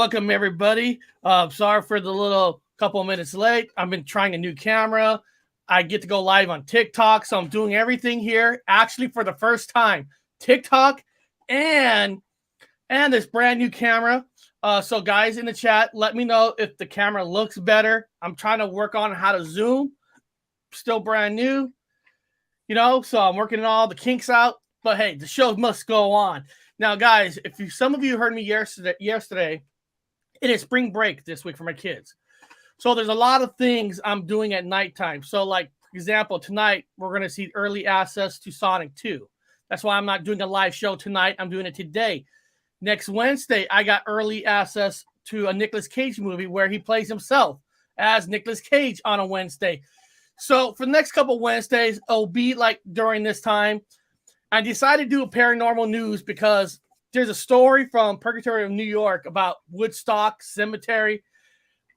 welcome everybody. Sorry for the little couple of minutes late. I've been trying a new camera. I get to go live on TikTok, so I'm doing everything here actually for the first time. TikTok and this brand new camera. So guys in the chat, let me know if the camera looks better. I'm trying to work on how to zoom. Still brand new, so I'm working all the kinks out. But hey, the show must go on. Now, guys, some of you heard me yesterday, it is spring break this week for my kids. So there's a lot of things I'm doing at nighttime. So, like, for example, tonight we're going to see early access to Sonic 2. That's why I'm not doing a live show tonight. I'm doing it today. Next Wednesday, I got early access to a Nicolas Cage movie where he plays himself as Nicolas Cage on a Wednesday. So for the next couple Wednesdays, it'll be like during this time. I decided to do a paranormal news because there's a story from Purgatory of New York about Woodstock Cemetery.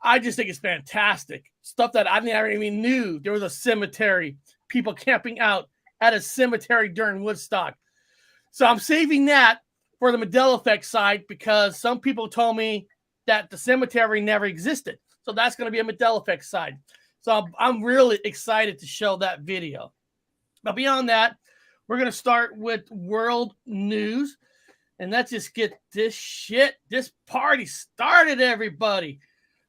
I just think it's fantastic. Stuff that I never even knew. There was a cemetery, people camping out at a cemetery during Woodstock. So I'm saving that for the Mandela effect side because some people told me that the cemetery never existed. So that's going to be a Mandela effect side. So I'm really excited to show that video. But beyond that, we're going to start with world news. And let's just get this party started, everybody.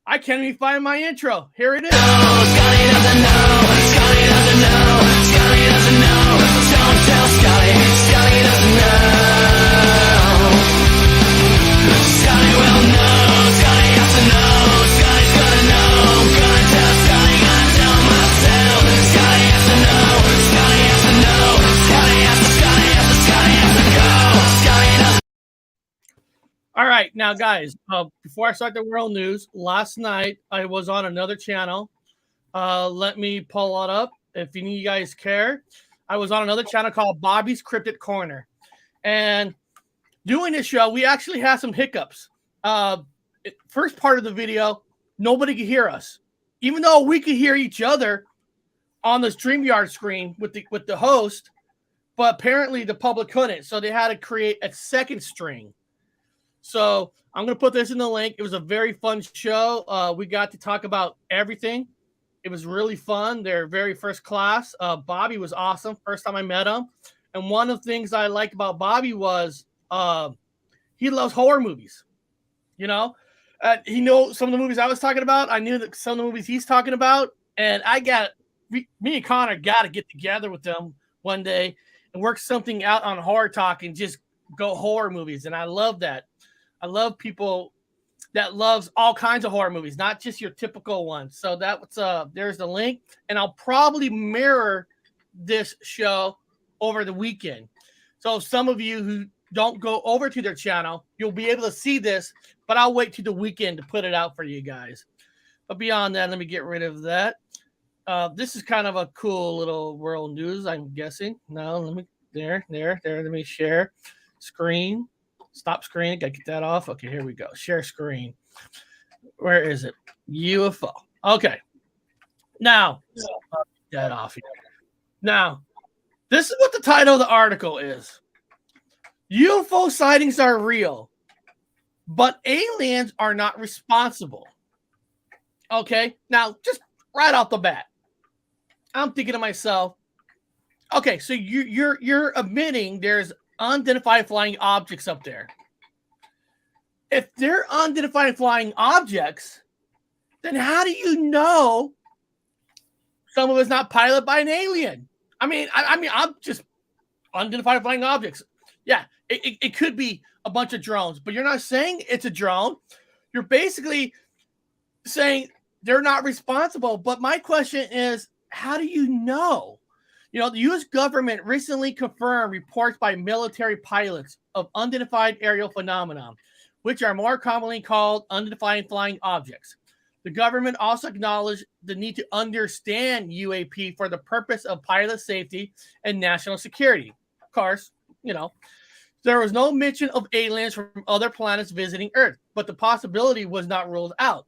I can't even find my intro. Here it is. Scotty doesn't know. Scotty doesn't know. Scotty doesn't know. Don't tell Scotty. Scotty doesn't know. Scotty will know. Scotty has to know. Scotty's gonna know. I'm gonna tell Scotty. Gonna tell myself. Scotty has to know. Scotty has to know. Scotty has to. Scotty has to. Scotty has to go. Scotty doesn't. All right, now, guys, before I start the world news, last night I was on another channel. Let me pull it up if any of you guys care. I was on another channel called Bobby's Cryptid Corner. And doing this show, we actually had some hiccups. First part of the video, nobody could hear us. Even though we could hear each other on the StreamYard screen with the host, but apparently the public couldn't. So they had to create a second string. So I'm going to put this in the link. It was a very fun show. We got to talk about everything. It was really fun. They're very first class. Bobby was awesome. First time I met him. And one of the things I liked about Bobby was he loves horror movies. He knows some of the movies I was talking about. I knew that some of the movies he's talking about. And me and Connor got to get together with them one day and work something out on Horror Talk and just go horror movies. And I love that. I love people that loves all kinds of horror movies, not just your typical ones. So there's the link, and I'll probably mirror this show over the weekend. So some of you who don't go over to their channel, you'll be able to see this, but I'll wait till the weekend to put it out for you guys. But beyond that, let me get rid of that. This is kind of a cool little world news, I'm guessing. No, let me let me share screen. Stop screen. Gotta get that off. Okay, here we go. Share screen. Where is it? UFO. Okay. Now, that off here. Now, this is what the title of the article is. UFO sightings are real, but aliens are not responsible. Okay. Now, just right off the bat, I'm thinking to myself, okay, so you're admitting there's unidentified flying objects up there. If they're unidentified flying objects, then how do you know some of it's not piloted by an alien? I mean, I'm just unidentified flying objects. Yeah, it could be a bunch of drones, but you're not saying it's a drone. You're basically saying they're not responsible. But my question is, how do you know? The U.S. government recently confirmed reports by military pilots of unidentified aerial phenomena, which are more commonly called unidentified flying objects. The government also acknowledged the need to understand UAP for the purpose of pilot safety and national security. Of course, there was no mention of aliens from other planets visiting Earth, but the possibility was not ruled out.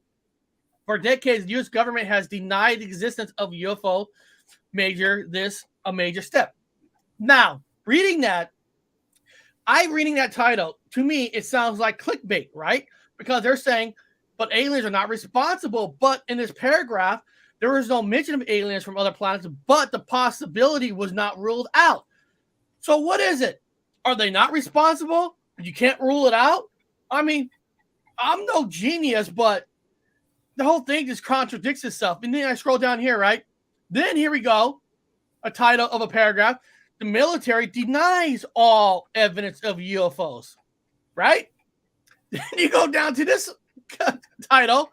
For decades, the U.S. government has denied the existence of UFO a major step. Now, reading that title, to me, it sounds like clickbait, right? because they're saying, but aliens are not responsible. But in this paragraph, there was no mention of aliens from other planets, but the possibility was not ruled out. So what is it? Are they not responsible? You can't rule it out? I mean, I'm no genius, but the whole thing just contradicts itself. And then I scroll down here, right? Then here we go. A title of a paragraph. The military denies all evidence of UFOs, right? Then you go down to this title.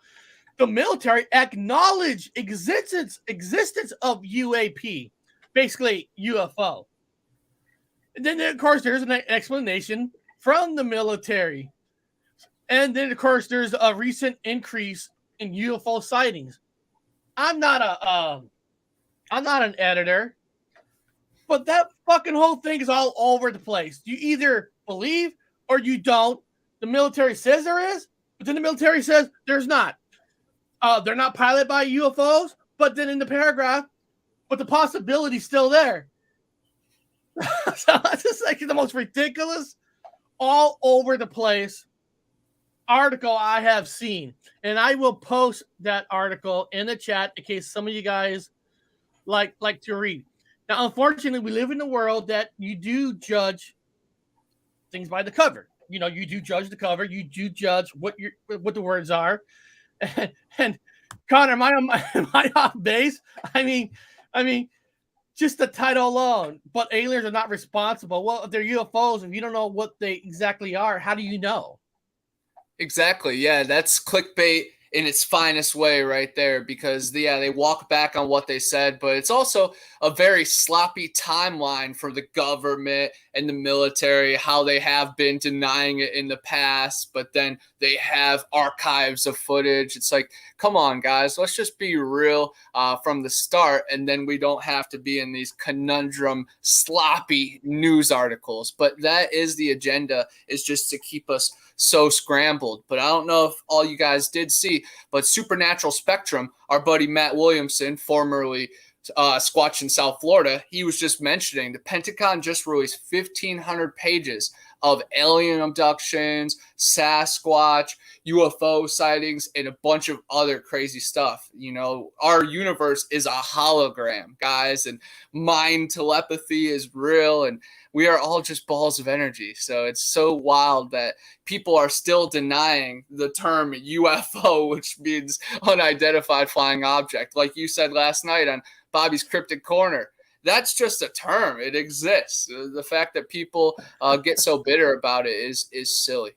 The military acknowledge existence of UAP, basically UFO. And then, of course, there's an explanation from the military. And then, of course, there's a recent increase in UFO sightings. I'm not an editor, but that fucking whole thing is all over the place. You either believe or you don't. The military says there is, but then the military says there's not. They're not piloted by UFOs, but then in the paragraph, but the possibility's still there. So it's just like the most ridiculous, all over the place article I have seen. And I will post that article in the chat in case some of you guys like to read. Now, unfortunately, we live in a world that you do judge things by the cover. You know, you do judge the cover. You do judge what the words are. And Connor, am I off base? I mean, just the title alone. But aliens are not responsible. Well, if they're UFOs, if you don't know what they exactly are, how do you know? Exactly. Yeah, that's clickbait in its finest way right there, because they walk back on what they said, but it's also a very sloppy timeline for the government and the military, how they have been denying it in the past, but then they have archives of footage. It's like, come on, guys, let's just be real from the start, and then we don't have to be in these conundrum, sloppy news articles. But that is the agenda, is just to keep us so scrambled. But I don't know if all you guys did see, but Supernatural Spectrum, our buddy Matt Williamson, formerly Squatch in South Florida, he was just mentioning the Pentagon just released 1,500 pages of alien abductions, Sasquatch, UFO sightings, and a bunch of other crazy stuff. You know, our universe is a hologram, guys, and mind telepathy is real, and we are all just balls of energy. So it's so wild that people are still denying the term UFO, which means unidentified flying object. Like you said last night on Bobby's Cryptic Corner, that's just a term. It exists. The fact that people get so bitter about it is silly.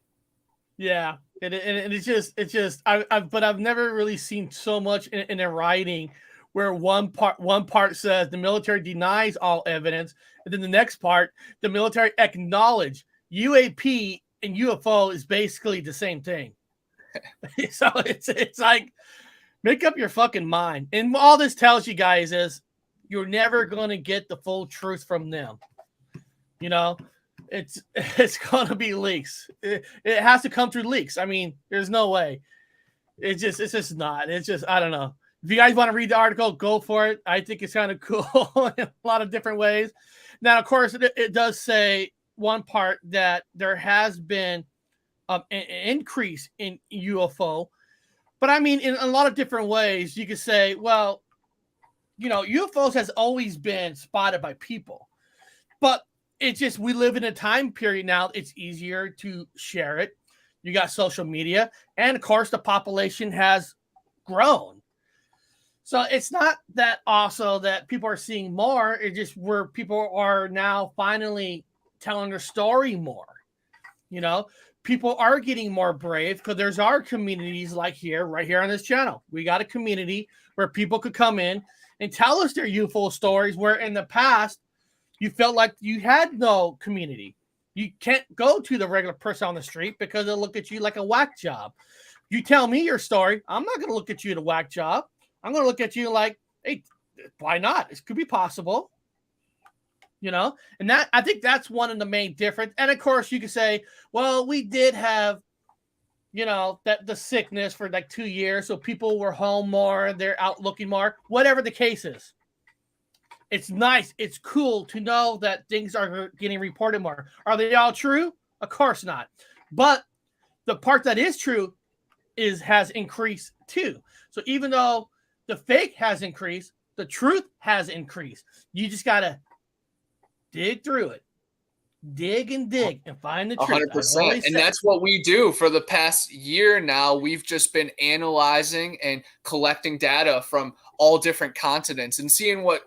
Yeah, and it's just. But I've never really seen so much in a writing where one part says the military denies all evidence, and then the next part, the military acknowledge UAP and UFO is basically the same thing. So it's like, make up your fucking mind. And all this tells you guys is you're never going to get the full truth from them. You know, it's going to be leaks. It has to come through leaks. I mean, there's no way. It's just not. It's just, I don't know. If you guys want to read the article, go for it. I think it's kind of cool in a lot of different ways. Now, of course, it does say one part that there has been an increase in UFO. But I mean, in a lot of different ways, you could say, well, you know, UFOs has always been spotted by people. But it's just, we live in a time period now, it's easier to share it. You got social media. And, of course, the population has grown. So it's not that also that people are seeing more. It's just where people are now finally telling their story more. You know, people are getting more brave because there's our communities like here, right here on this channel. We got a community where people could come in and tell us their UFO stories, where in the past you felt like you had no community. You can't go to the regular person on the street because they'll look at you like a whack job. You tell me your story, I'm not going to look at you as a whack job. I'm going to look at you like, hey, why not? It could be possible. You know, and that, I think that's one of the main difference. And of course, you could say, well, we did have, you know, that the sickness for like 2 years, so people were home more, they're out looking more. Whatever the case is, it's nice, it's cool to know that things are getting reported more. Are they all true? Of course not. But the part that is true, has increased too. So even though the fake has increased, the truth has increased. You just gotta dig through it, dig and find the truth. 100%. And that's what we do for the past year now. We've just been analyzing and collecting data from all different continents and seeing what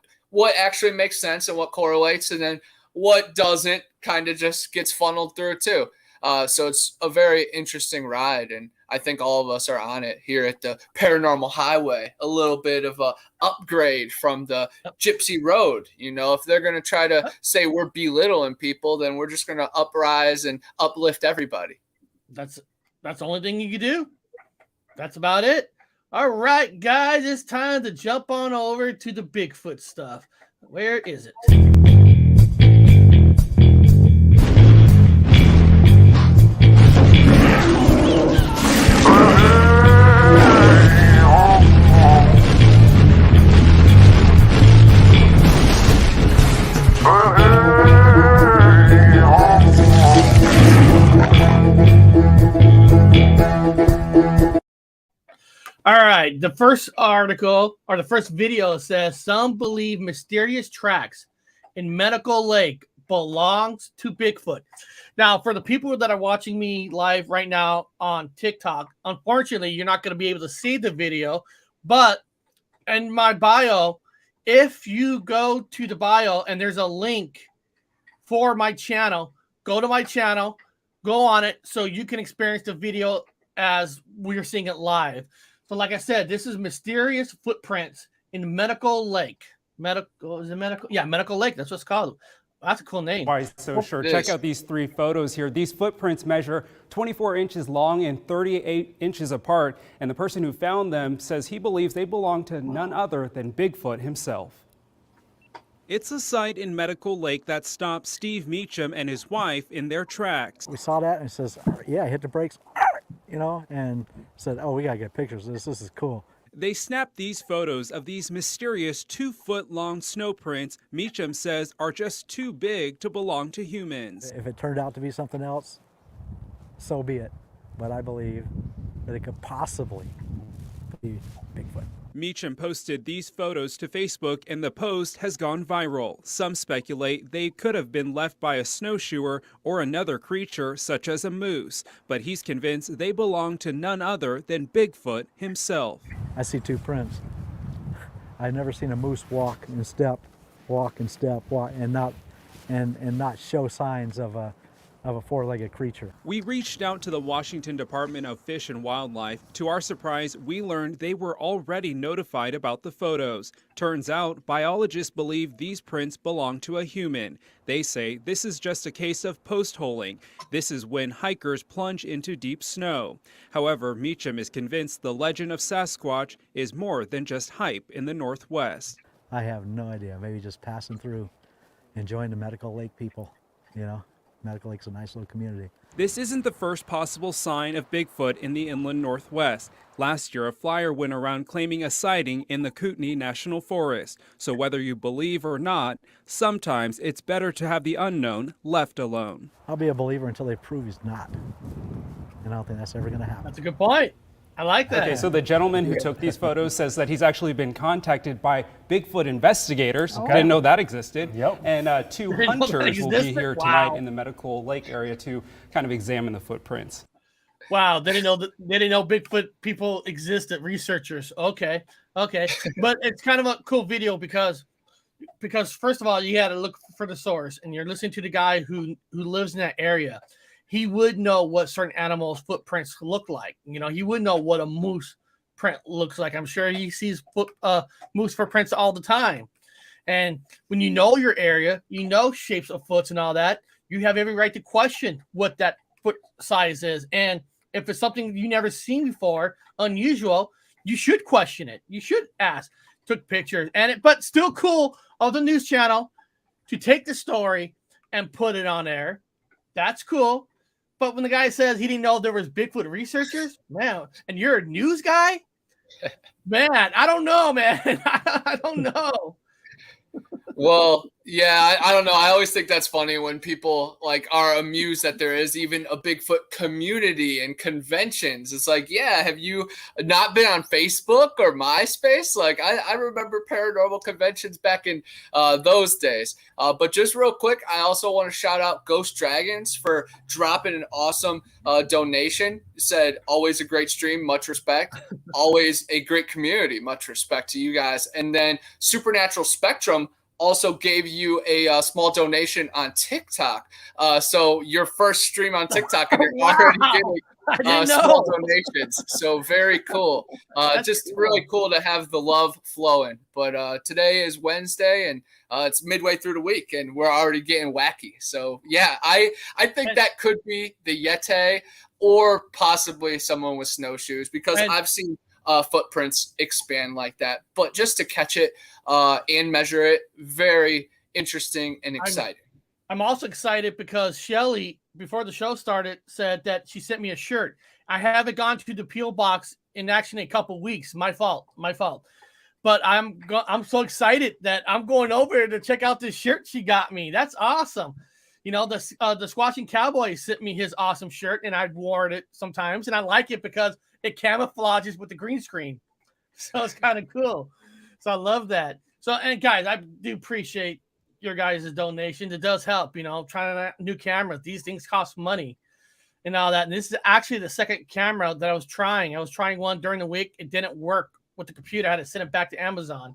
actually makes sense and what correlates, and then what doesn't kind of just gets funneled through too. So it's a very interesting ride, and I think all of us are on it here at the Paranormal Highway. A little bit of a upgrade from the Gypsy Road. You know, if they're going to try to say we're belittling people, then we're just going to uprise and uplift everybody. That's the only thing you can do. That's about it. All right, guys, it's time to jump on over to the Bigfoot stuff. Where is it? All right, the first article or the first video says some believe mysterious tracks in Medical Lake belongs to Bigfoot. Now, for the people that are watching me live right now on TikTok, unfortunately, you're not going to be able to see the video, but in my bio, if you go to the bio and there's a link for my channel, go to my channel, go on it so you can experience the video as we're seeing it live. So like I said, this is mysterious footprints in Medical Lake. Medical Lake. That's what it's called. That's a cool name. Why so sure? Check out these 3 photos here. These footprints measure 24 inches long and 38 inches apart. And the person who found them says he believes they belong to none other than Bigfoot himself. It's a site in Medical Lake that stopped Steve Meacham and his wife in their tracks. We saw that and it says, yeah, hit the brakes, you know, and said, oh, we got to get pictures of this. This is cool. They snapped these photos of these mysterious 2-foot-long snow prints Meacham says are just too big to belong to humans. If it turned out to be something else, so be it. But I believe that it could possibly be Bigfoot. Meacham posted these photos to Facebook and the post has gone viral. Some speculate they could have been left by a snowshoer or another creature such as a moose, but he's convinced they belong to none other than Bigfoot himself. I see 2 prints. I've never seen a moose walk and step, and not show signs of a 4-legged creature. We reached out to the Washington Department of Fish and Wildlife. To our surprise, we learned they were already notified about the photos. Turns out, biologists believe these prints belong to a human. They say this is just a case of post-holing. This is when hikers plunge into deep snow. However, Meacham is convinced the legend of Sasquatch is more than just hype in the Northwest. I have no idea. Maybe just passing through, enjoying the Medical Lake people, you know. Medical Lake's a nice little community. This isn't the first possible sign of Bigfoot in the inland Northwest. Last year, a flyer went around claiming a sighting in the Kootenai National Forest. So whether you believe or not, sometimes it's better to have the unknown left alone. I'll be a believer until they prove he's not. And I don't think that's ever going to happen. That's a good point. I like that. Okay, so the gentleman who took these photos says that he's actually been contacted by Bigfoot investigators. Okay. Didn't know that existed. Yep. And 2 hunters will be here tonight in the Medical Lake area to kind of examine the footprints. Wow, they didn't know Bigfoot people existed, researchers. Okay. But it's kind of a cool video because first of all, you had to look for the source, and you're listening to the guy who lives in that area. He would know what certain animals' footprints look like. You know, he would know what a moose print looks like. I'm sure he sees moose footprints all the time. And when you know your area, you know shapes of foots and all that, you have every right to question what that foot size is. And if it's something you never seen before, unusual, you should question it. You should ask. Took pictures, but still cool of the news channel to take the story and put it on there. That's cool. But when the guy says he didn't know there was Bigfoot researchers, man, and you're a news guy, man, I don't know, man. I don't know. Well, yeah, I don't know. I always think that's funny when people like are amused that there is even a Bigfoot community and conventions. It's like, yeah, have you not been on Facebook or MySpace? Like, I remember paranormal conventions back in those days. But just real quick, I also want to shout out Ghost Dragons for dropping an awesome donation. Said, always a great stream, much respect. Always a great community, much respect to you guys. And then Supernatural Spectrum also gave you a small donation on TikTok. So your first stream on TikTok, and you're already getting small donations. So very cool. Just cool. Really cool to have the love flowing. But today is Wednesday, and it's midway through the week, and we're already getting wacky. So yeah, I think that could be the Yeti or possibly someone with snowshoes, because I've seen footprints expand like that. But just to catch it and measure it, very interesting and exciting. I'm also excited because Shelly, before the show started, said that she sent me a shirt. I haven't gone to the P.O. box in actually a couple weeks. My fault. But I'm so excited that I'm going over to check out this shirt she got me. That's awesome. You know, the Squatching Cowboy sent me his awesome shirt, and I've worn it sometimes, and I like it because it camouflages with the green screen. So it's kind of cool. So I love that. So, and guys, I do appreciate your guys' donations. It does help, you know, trying out new cameras. These things cost money and all that. And this is actually the second camera that I was trying. I was trying one during the week. It didn't work with the computer. I had to send it back to Amazon.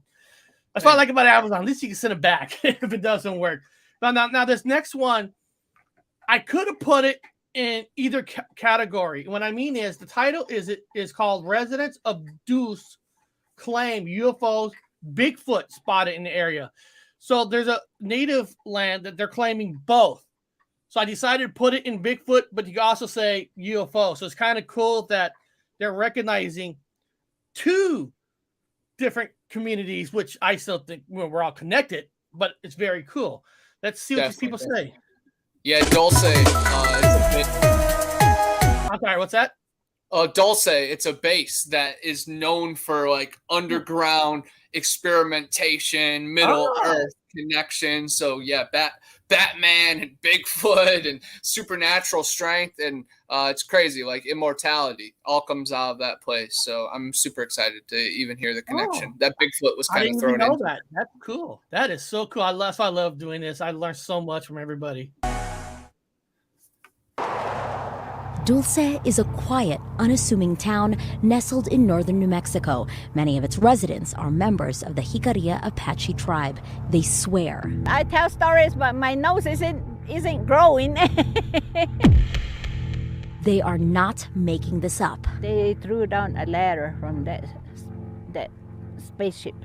That's what I like about Amazon. At least you can send it back if it doesn't work. Now this next one, I could have put it in either category. What I mean is the title is called Residents of Deuce Claim UFOs Bigfoot Spotted in the Area. So there's a native land that they're claiming both. So I decided to put it in Bigfoot, but you can also say UFO. So it's kind of cool that they're recognizing two different communities, which I still think we're all connected, but it's very cool. Let's see what these people say. Yeah, Dulce. I'm sorry, what's that? Dulce, it's a base that is known for like underground experimentation, Middle Earth connection. So yeah, Batman and Bigfoot and supernatural strength, and it's crazy. Like immortality all comes out of that place. So I'm super excited to even hear the connection. That Bigfoot was kind of thrown in. That. That's cool. That is so cool. That's why I love doing this. I learned so much from everybody. Dulce is a quiet, unassuming town nestled in northern New Mexico. Many of its residents are members of the Jicarilla Apache tribe. They swear. I tell stories, but my nose isn't growing. They are not making this up. They threw down a ladder from that spaceship,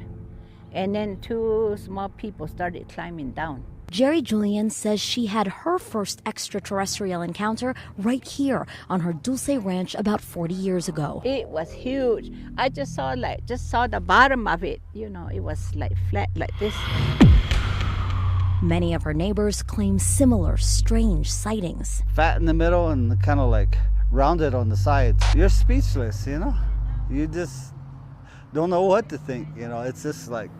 and then two small people started climbing down. Jerry Julian says she had her first extraterrestrial encounter right here on her Dulce ranch about 40 years ago. It was huge. I just saw the bottom of it. You know, it was like flat like this. Many of her neighbors claim similar strange sightings. Fat in the middle and kind of like rounded on the sides. You're speechless, you know? You just don't know what to think, you know? It's just like,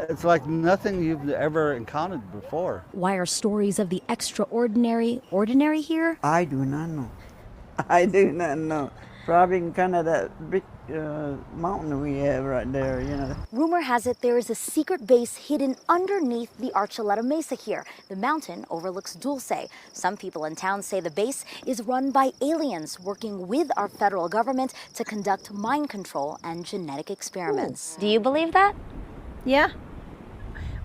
it's like nothing you've ever encountered before. Why are stories of the extraordinary ordinary here? I do not know. I do not know. Probably in kind of that big mountain we have right there, you know. Rumor has it there is a secret base hidden underneath the Archuleta Mesa here. The mountain overlooks Dulce. Some people in town say the base is run by aliens working with our federal government to conduct mind control and genetic experiments. Ooh. Do you believe that? Yeah.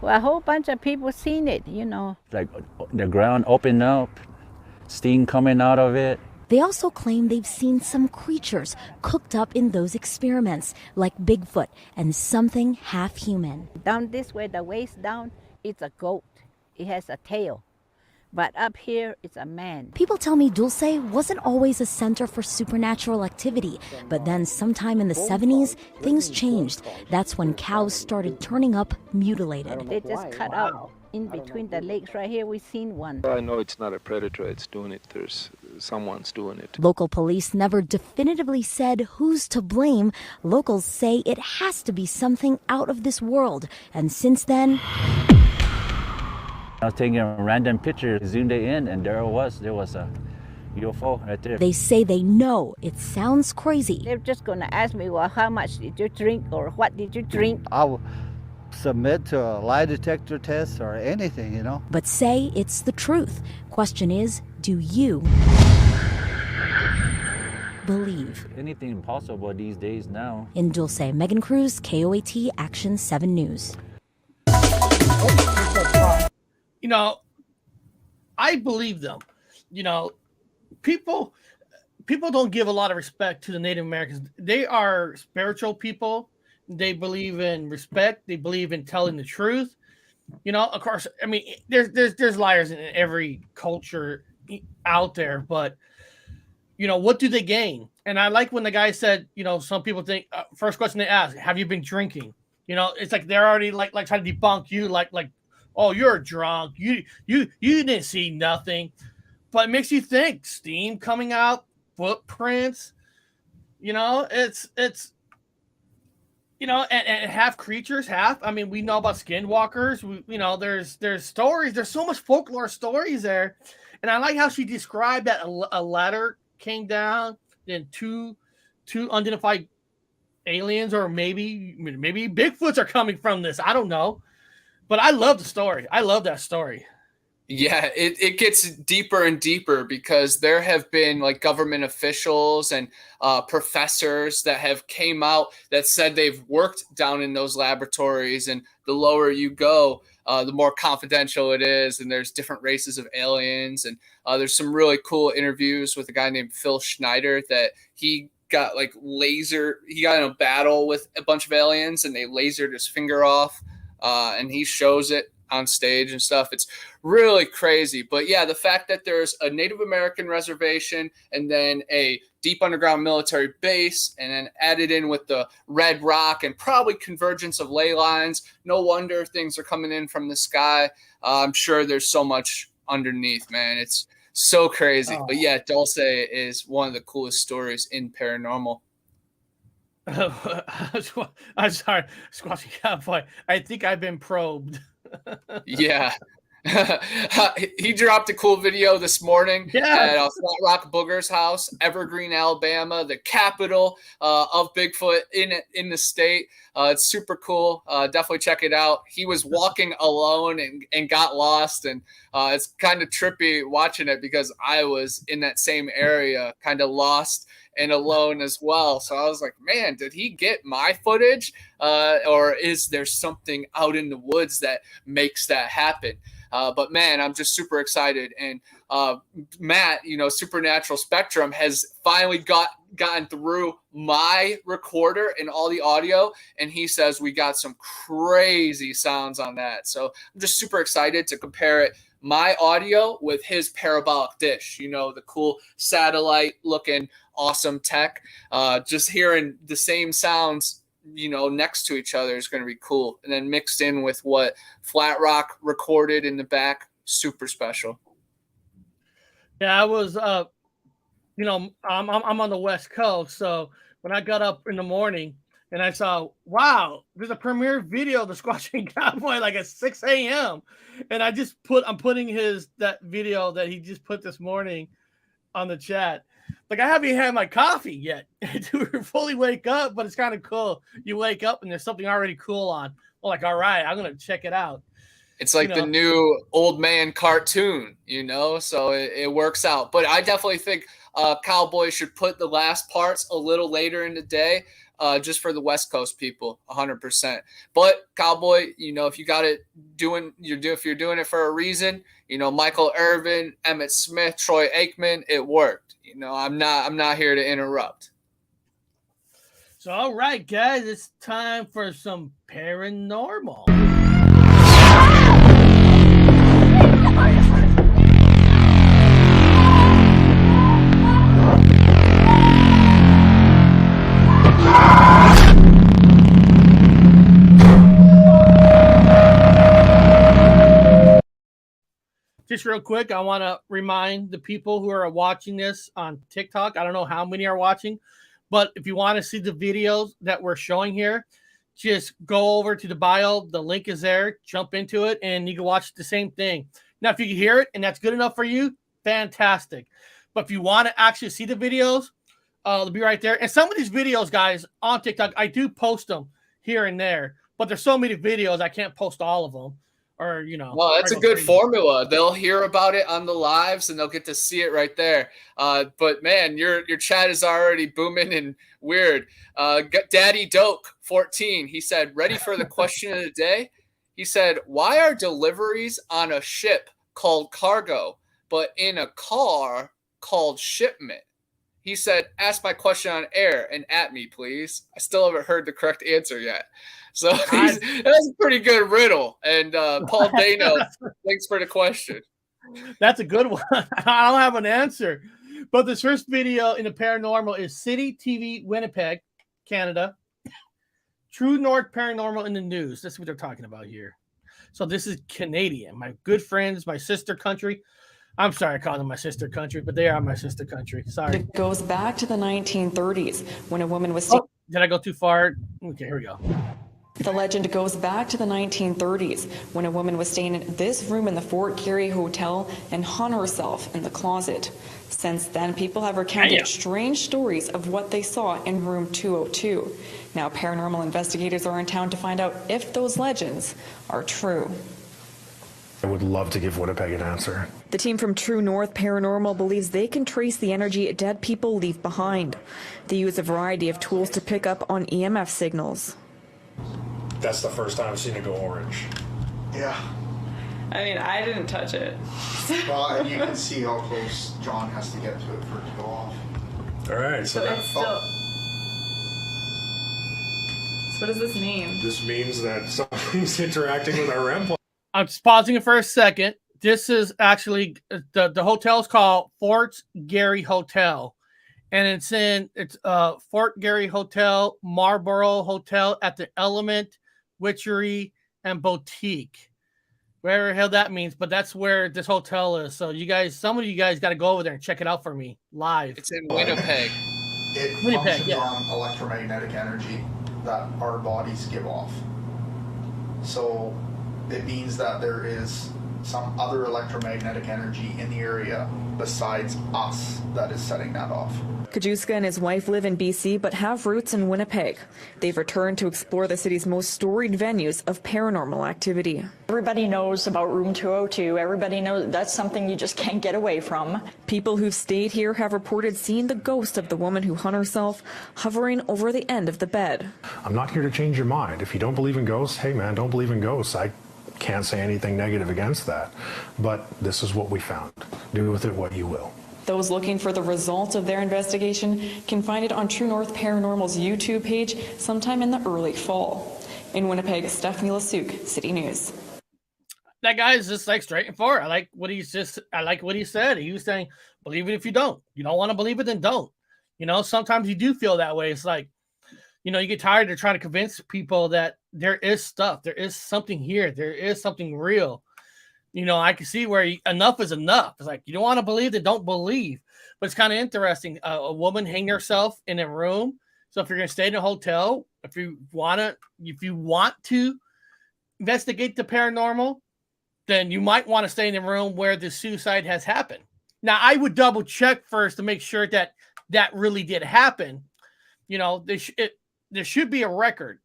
Well, a whole bunch of people seen it, you know. Like the ground opened up, steam coming out of it. They also claim they've seen some creatures cooked up in those experiments, like Bigfoot and something half human. Down this way, the waist down, it's a goat. It has a tail. But up here, it's a man. People tell me Dulce wasn't always a center for supernatural activity, but then sometime in the 70s, things changed. That's when cows started turning up mutilated. They just cut out in between the legs right here. We seen one. I know it's not a predator that's doing it. There's someone's doing it. Local police never definitively said who's to blame. Locals say it has to be something out of this world. And since then, I was taking a random picture, zoomed it in, and there was a UFO right there. they say they know it sounds crazy. They're just going to ask me, well, how much did you drink or what did you drink? I'll submit to a lie detector test or anything, you know. But say it's the truth. Question is, do you believe? Anything possible these days now. In Dulce, Megan Cruz, KOAT Action 7 News. You know, I believe them. You know, people don't give a lot of respect to the Native Americans. They are spiritual people. They believe in respect. They believe in telling the truth. You know, of course, I mean, there's liars in every culture out there, but you know, what do they gain? And I like when the guy said, you know, some people think first question they ask, have you been drinking? You know, it's like they're already like trying to debunk you, like, oh, you're drunk. You didn't see nothing. But it makes you think. Steam coming out, footprints. You know, it's you know, and half creatures, half. I mean, we know about skinwalkers. You know, there's stories. There's so much folklore stories there, and I like how she described that a ladder came down, then two unidentified aliens, or maybe Bigfoots are coming from this. I don't know, but I love the story. I love that story. Yeah, it gets deeper and deeper because there have been like government officials and professors that have came out that said they've worked down in those laboratories, and the lower you go, the more confidential it is, and there's different races of aliens, and there's some really cool interviews with a guy named Phil Schneider that he got he got in a battle with a bunch of aliens and they lasered his finger off, and he shows it on stage and stuff. It's really crazy. But yeah, the fact that there's a Native American reservation and then a deep underground military base, and then added in with the red rock and probably convergence of ley lines, no wonder things are coming in from the sky. I'm sure there's so much underneath, man. It's so crazy. Oh. But yeah, Dulce is one of the coolest stories in paranormal. I'm sorry, Squashy Cowboy. I think I've been probed. Yeah. He dropped a cool video this morning at Flat Rock Booger's house, Evergreen, Alabama, the capital of Bigfoot in the state. It's super cool. Definitely check it out. He was walking alone and got lost, and it's kind of trippy watching it because I was in that same area, kind of lost and alone as well. So I was like, man, did he get my footage? Or is there something out in the woods that makes that happen? But man, I'm just super excited. And Matt, Supernatural Spectrum has finally gotten through my recorder and all the audio. And he says we got some crazy sounds on that. So I'm just super excited to compare it, my audio with his parabolic dish, the cool satellite looking awesome tech. Just hearing the same sounds next to each other is going to be cool. And then mixed in with what Flat Rock recorded in the back, super special. Yeah, I was, I'm on the West Coast. So when I got up in the morning and I saw, wow, there's a premiere video of the Squatching Cowboy like at 6 a.m. And I'm putting that video that he just put this morning on the chat. Like, I haven't had my coffee yet to fully wake up, but it's kind of cool. You wake up and there's something already cool on. I'm like, all right, I'm going to check it out. It's like the new old man cartoon, so it works out. But I definitely think Cowboy should put the last parts a little later in the day, just for the West Coast people, 100%. But Cowboy, if you got it if you're doing it for a reason, Michael Irvin, Emmett Smith, Troy Aikman, it worked. I'm not here to interrupt. So, all right, guys, it's time for some paranormal. just real quick, I want to remind the people who are watching this on TikTok. I don't know how many are watching, but if you want to see the videos that we're showing here, just go over to the bio. The link is there. Jump into it, and you can watch the same thing. Now, if you can hear it and that's good enough for you, fantastic. But if you want to actually see the videos, they'll be right there. And some of these videos, guys, on TikTok, I do post them here and there, but there's so many videos I can't post all of them. Or, you know. Well, that's a good formula. They'll hear about it on the lives and they'll get to see it right there. But man, your chat is already booming and weird. Daddy Doke 14, he said, ready for the question of the day? He said, why are deliveries on a ship called cargo, but in a car called shipment? He said, ask my question on air and at me, please. I still haven't heard the correct answer yet. So that's a pretty good riddle. And Paul Dano, thanks for the question. That's a good one. I don't have an answer. But this first video in the paranormal is City TV Winnipeg, Canada. True North Paranormal in the news. That's what they're talking about here. So this is Canadian. My good friends, my sister country. I'm sorry I call them my sister country, but they are my sister country. Sorry. It goes back to the 1930s when a woman was... Oh, did I go too far? Okay, here we go. The legend goes back to the 1930s when a woman was staying in this room in the Fort Garry Hotel and hung herself in the closet. Since then, people have recounted strange stories of what they saw in room 202. Now, paranormal investigators are in town to find out if those legends are true. I would love to give Winnipeg an answer. The team from True North Paranormal believes they can trace the energy dead people leave behind. They use a variety of tools to pick up on EMF signals. That's the first time I've seen it go orange. Yeah. I mean, I didn't touch it. Well, and you can see how close John has to get to it for it to go off. All right, so it's still... So what does this mean? This means that something's interacting with our REM. I'm just pausing it for a second. This is actually the hotel is called Fort Garry Hotel, and it's Fort Garry Hotel, Marlborough Hotel at the Element Witchery and Boutique, wherever the hell that means. But that's where this hotel is. So you guys, some of you guys got to go over there and check it out for me live. It's in Winnipeg. It Winnipeg, functions on electromagnetic energy that our bodies give off. So it means that there is some other electromagnetic energy in the area besides us that is setting that off. Kajuska and his wife live in BC but have roots in Winnipeg. They've returned to explore the city's most storied venues of paranormal activity. Everybody knows about room 202. Everybody knows that's something you just can't get away from. People who've stayed here have reported seeing the ghost of the woman who hung herself hovering over the end of the bed. I'm not here to change your mind. If you don't believe in ghosts, hey man, don't believe in ghosts. I can't say anything negative against that. But this is what we found. Do with it what you will. Those looking for the results of their investigation can find it on True North Paranormal's YouTube page sometime in the early fall. In Winnipeg, Stephanie Lasuk, City News. That guy is just like straight and forward. I like what he said. He was saying, believe it if you don't. You don't want to believe it, then don't. You know, sometimes you do feel that way. It's like, you know, you get tired of trying to convince people that there is stuff. There is something here. There is something real. You know, I can see where enough is enough. It's like, you don't want to believe, then don't believe. But it's kind of interesting. A woman hanging herself in a room. So if you're going to stay in a hotel, if you want to investigate the paranormal, then you might want to stay in the room where the suicide has happened. Now, I would double check first to make sure that that really did happen. You know, there should be a record.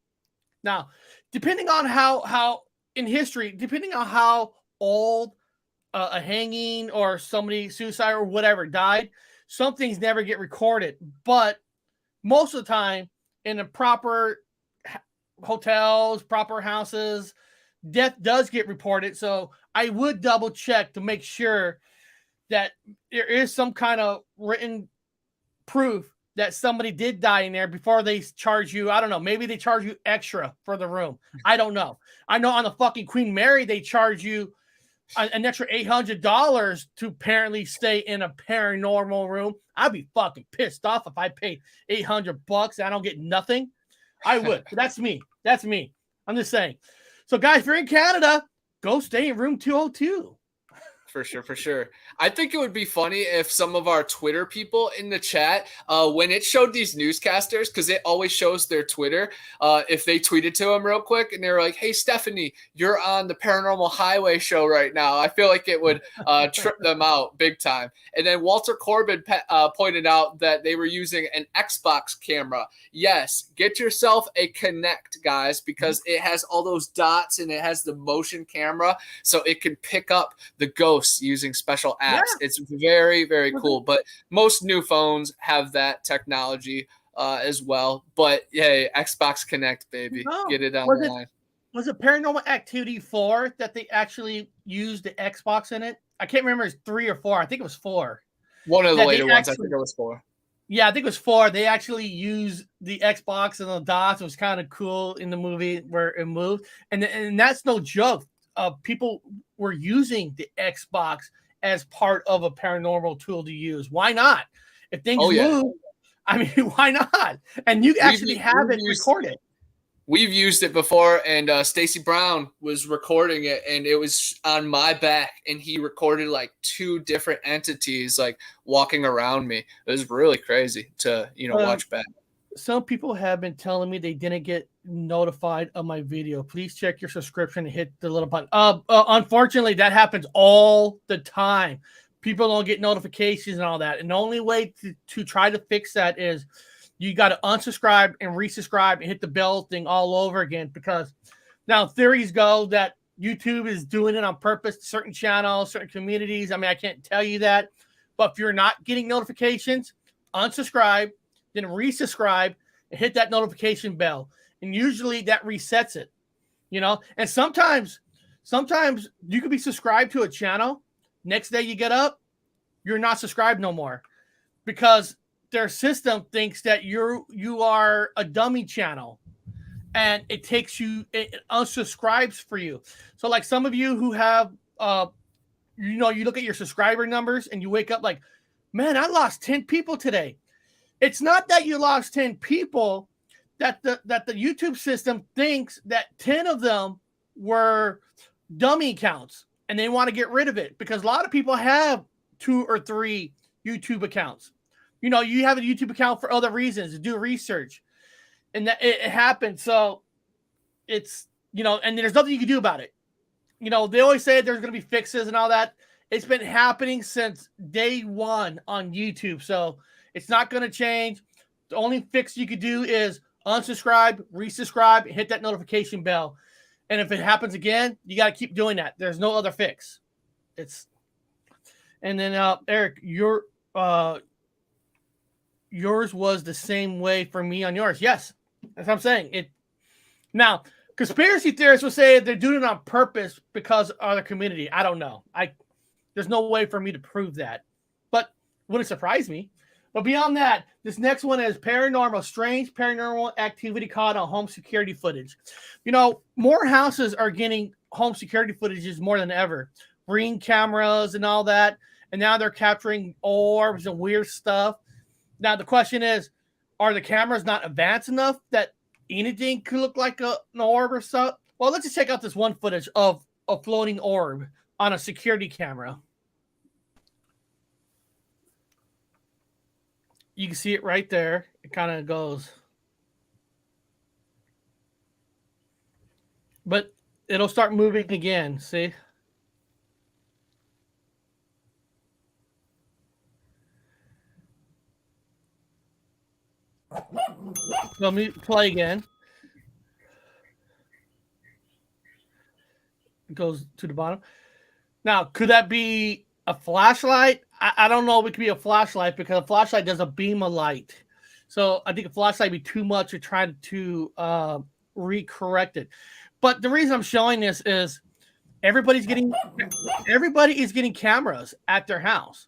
Now, depending on how in history, depending on how old a hanging or somebody suicide or whatever died, some things never get recorded. But most of the time, in the proper hotels, proper houses, death does get reported. So I would double check to make sure that there is some kind of written proof that somebody did die in there before they charge you. I don't know. Maybe they charge you extra for the room. I don't know. I know on the fucking Queen Mary, they charge you an extra $800 to apparently stay in a paranormal room. I'd be fucking pissed off if I paid $800 and I don't get nothing. I would. That's me. That's me. I'm just saying. So guys, if you're in Canada, go stay in room 202. For sure, for sure. I think it would be funny if some of our Twitter people in the chat, when it showed these newscasters, because it always shows their Twitter, if they tweeted to them real quick and they were like, "Hey, Stephanie, you're on the Paranormal Highway show right now," I feel like it would trip them out big time. And then Walter Corbin pointed out that they were using an Xbox camera. Yes, get yourself a Kinect, guys, because it has all those dots and it has the motion camera, so it can pick up the ghosts using special apps. Yeah. It's very, very cool. But most new phones have that technology as well. But hey, Xbox Kinect, baby. Get it online. Was it Paranormal Activity 4 that they actually used the Xbox in it? I can't remember if it's 3 or 4. I think it was 4. One of the later ones, I think it was 4. Yeah, I think it was 4. They actually used the Xbox and the dots. It was kind of cool in the movie where it moved. And that's no joke. People were using the Xbox as part of a paranormal tool to use. Why not? If things move, I mean, why not? And you actually have it recorded. We've used it before, and Stacy Brown was recording it, and it was on my back, and he recorded like 2 different entities like walking around me. It was really crazy to watch back. Some people have been telling me they didn't get notified of my video. Please check your subscription and hit the little button. Unfortunately, that happens all the time. People don't get notifications and all that. And the only way to try to fix that is you got to unsubscribe and resubscribe and hit the bell thing all over again, because now theories go that YouTube is doing it on purpose to certain channels, certain communities. I mean, I can't tell you that. But if you're not getting notifications, unsubscribe, then resubscribe and hit that notification bell. And usually that resets it, And sometimes you could be subscribed to a channel. Next day you get up, you're not subscribed no more, because their system thinks that you are a dummy channel, and it unsubscribes for you. So like some of you who have, you look at your subscriber numbers and you wake up like, man, I lost 10 people today. It's not that you lost 10 people, that the YouTube system thinks that 10 of them were dummy accounts and they want to get rid of it, because a lot of people have 2 or 3 YouTube accounts. You have a YouTube account for other reasons, to do research, and that it happens. So it's, and there's nothing you can do about it. They always say there's going to be fixes and all that. It's been happening since day one on YouTube. So it's not going to change. The only fix you could do is unsubscribe, resubscribe, hit that notification bell. And if it happens again, you got to keep doing that. There's no other fix. And then Eric, yours was the same way for me on yours. Yes, that's what I'm saying. Now, conspiracy theorists will say they're doing it on purpose because of the community. I don't know. There's no way for me to prove that, but wouldn't surprise me. But beyond that, this next one is strange paranormal activity caught on home security footage. More houses are getting home security footages more than ever. Ring cameras and all that. And now they're capturing orbs and weird stuff. Now, the question is, are the cameras not advanced enough that anything could look like an orb or so? Well, let's just check out this one footage of a floating orb on a security camera. You can see it right there. It kind of goes. But it'll start moving again. See? Let me play again. It goes to the bottom. Now, could that be a flashlight? I don't know if it could be a flashlight, because a flashlight does a beam of light. So I think a flashlight would be too much to try to recorrect it. But the reason I'm showing this is everybody is getting cameras at their house.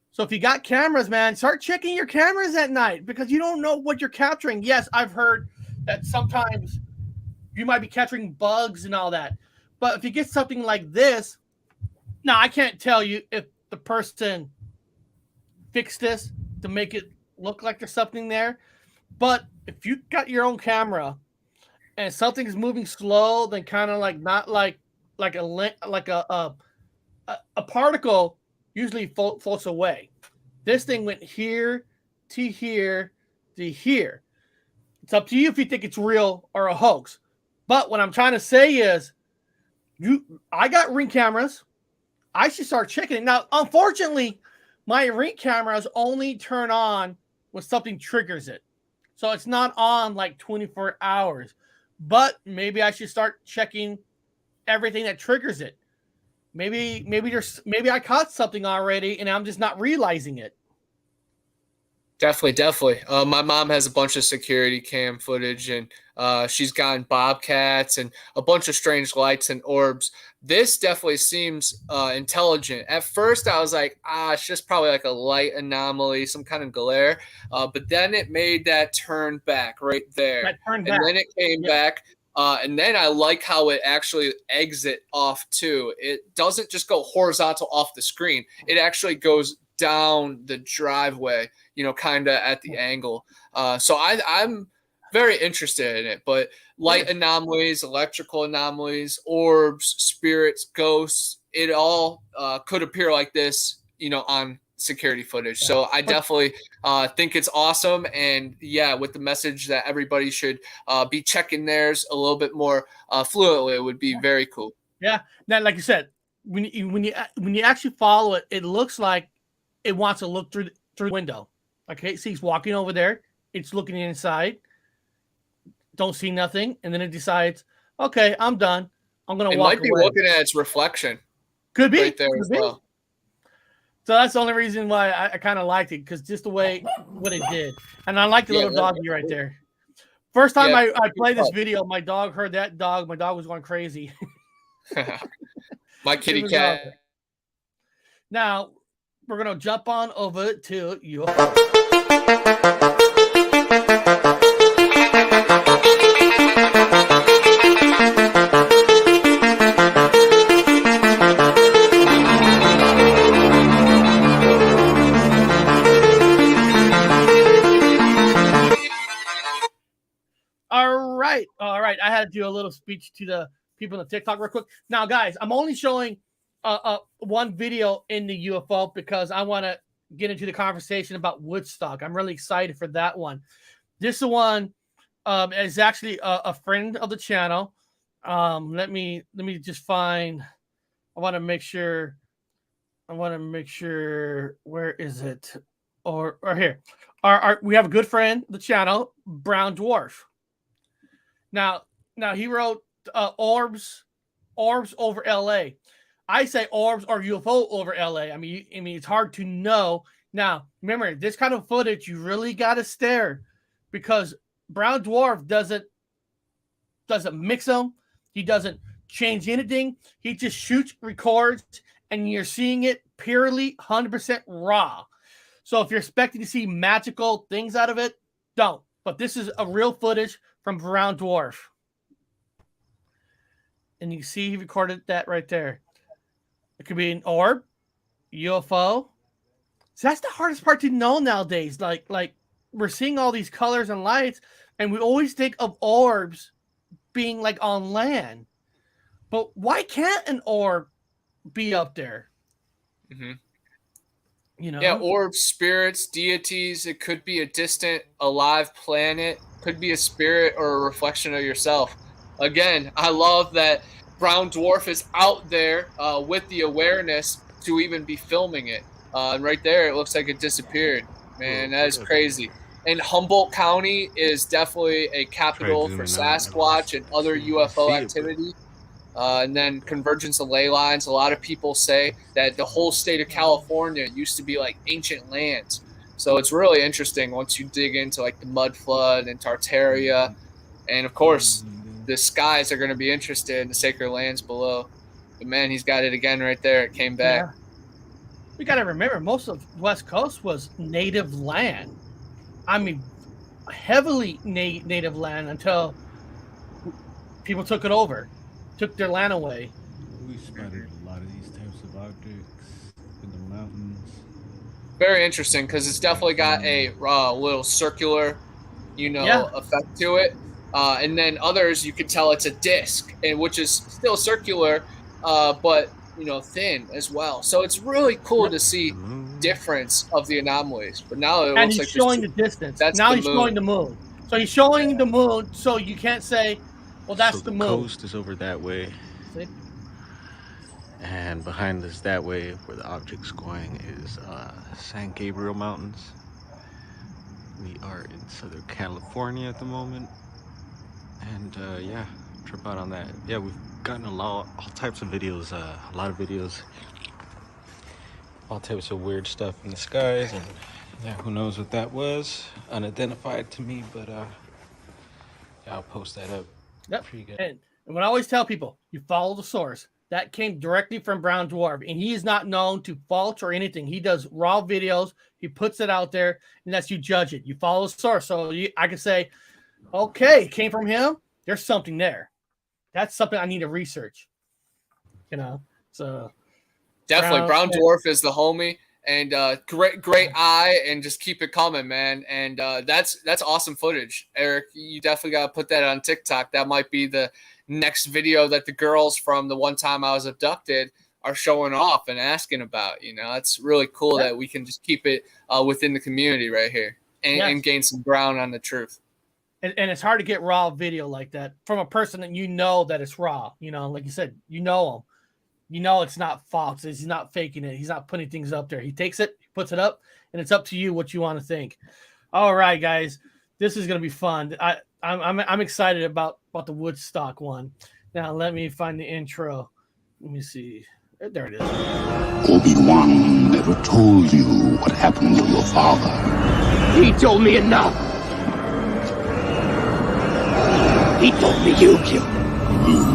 So if you got cameras, man, start checking your cameras at night, because you don't know what you're capturing. Yes, I've heard that sometimes you might be capturing bugs and all that. But if you get something like this, now I can't tell you if the person fixed this to make it look like there's something there. But if you got your own camera and something's moving slow, then kind of like not like a a particle usually floats away. This thing went here to here to here. It's up to you if you think it's real or a hoax. But what I'm trying to say is, I got Ring cameras. I should start checking it. Now, unfortunately, my Ring cameras only turn on when something triggers it. So it's not on like 24 hours. But maybe I should start checking everything that triggers it. Maybe I caught something already and I'm just not realizing it. Definitely. My mom has a bunch of security cam footage, and she's gotten bobcats and a bunch of strange lights and orbs. This definitely seems intelligent. At first, I was like, it's just probably like a light anomaly, some kind of glare. But then it made that turn back right there. And then it came back. And then I like how it actually exit off too. It doesn't just go horizontal off the screen. It actually goes down the driveway, kind of at the angle. So I'm very interested in it. But light anomalies, electrical anomalies, orbs, spirits, ghosts, it all could appear like this, on security footage. So I definitely think it's awesome. And with the message that everybody should be checking theirs a little bit more fluently, it would be very cool. Yeah. Now, like you said, when you actually follow it, it looks like it wants to look through the window. Okay, see, he's walking over there. It's looking inside. Don't see nothing, and then it decides, okay, I'm done. I'm gonna walk away. It might be looking at its reflection. Could be right there as well. So that's the only reason why I kind of liked it, because just the way what it did, and I like the little doggy right there. First time I played this video, my dog heard that dog. My dog was going crazy. My kitty cat. Now we're gonna jump on over to UFO. All right. I had to do a little speech to the people in the TikTok real quick. Now, guys, I'm only showing one video in the UFO because I want to get into the conversation about Woodstock. I'm really excited for that one. This one is actually a friend of the channel. Let me just find. I want to make sure. Where is it? Or here. We have a good friend of the channel, Brown Dwarf. Now he wrote orbs over LA. I say orbs or UFO over LA. I mean it's hard to know. Now, remember, this kind of footage you really got to stare, because Brown Dwarf doesn't mix them. He doesn't change anything. He just shoots, records, and you're seeing it purely 100% raw. So if you're expecting to see magical things out of it, don't. But this is a real footage from Brown Dwarf. And you see he recorded that right there. It could be an orb, UFO. So that's the hardest part to know nowadays. Like we're seeing all these colors and lights, and we always think of orbs being like on land. But why can't an orb be up there? Mm-hmm. Yeah, orbs, spirits, deities. It could be a distant, alive planet. Could be a spirit or a reflection of yourself. Again, I love that Brown Dwarf is out there with the awareness to even be filming it. And right there, it looks like it disappeared. Man, that is crazy. And Humboldt County is definitely a capital for Sasquatch and other UFO activity. And then convergence of ley lines. A lot of people say that the whole state of California used to be like ancient lands. So it's really interesting once you dig into like the mud flood and Tartaria. And of course, the skies are going to be interested in the sacred lands below. But man, he's got it again right there. It came back. Yeah. We got to remember, most of the West Coast was native land. I mean, heavily native land until people took it over, took their land away. We spotted a lot of these types of objects in the mountains. Very interesting, because it's definitely got a little circular, effect to it. And then others, you can tell it's a disc, and which is still circular, but thin as well. So it's really cool to see difference of the anomalies. But now it And looks he's like showing the distance. That's Now the he's showing the moon. moon. So he's showing the moon. So you can't say, well, that's So the the moon. coast is over that way. See? And behind us that way, where the object's going, is San Gabriel Mountains. We are in Southern California at the moment. And yeah, trip out on that. Yeah, we've gotten all types of videos, a lot of videos. All types of weird stuff in the skies. And yeah, who knows what that was. Unidentified to me, but yeah, I'll post that up. Yep. And what I always tell people, you follow the source. That came directly from Brown Dwarf, and he is not known to fault or anything. He does raw videos. He puts it out there, and that's you judge it. You follow the source. So I can say, okay, it came from him. There's something there. That's something I need to research. So Definitely, Brown Dwarf is the homie, and great eye, and just keep it coming, man. And that's awesome footage, Eric. You definitely got to put that on TikTok. That might be the next video that the girls from the one time I was abducted are showing off and asking about. It's really cool that we can just keep it within the community right here and gain some ground on the truth. And it's hard to get raw video like that from a person that that it's raw. Like you said, him. It's not false. He's not faking it. He's not putting things up there. He takes it, puts it up, and it's up to you what you want to think. All right, guys, this is gonna be fun. I'm excited about the Woodstock one. Now let me find the intro. Let me see. There it is. Obi-Wan never told you what happened to your father. He told me enough. He told me you killed him. Luke,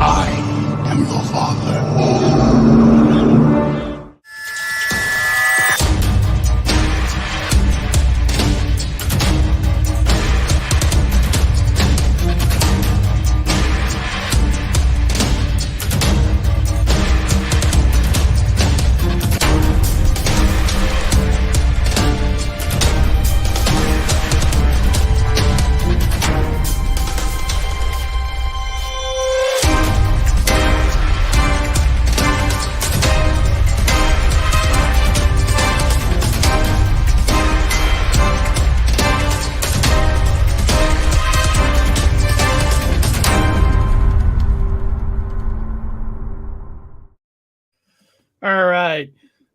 I am your father.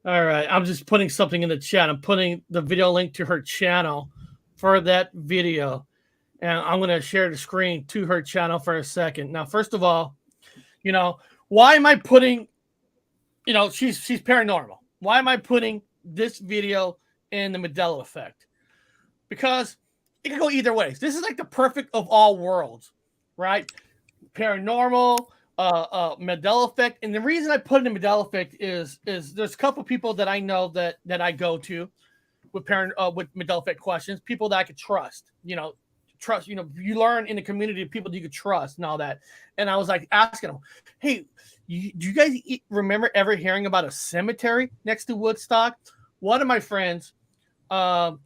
All right. I'm just putting something in the chat. I'm putting the video link to her channel for that video. And I'm going to share the screen to her channel for a second. Now, first of all, why am I putting, she's paranormal. Why am I putting this video in the Mandela effect? Because it can go either way. This is like the perfect of all worlds, right? Paranormal, Mandela effect. And the reason I put it in Mandela effect is there's a couple people that I know that I go to with Mandela effect questions, people that I could trust, you learn in the community people that you could trust and all that. And I was like asking them, hey, do you guys remember ever hearing about a cemetery next to Woodstock? One of my friends, was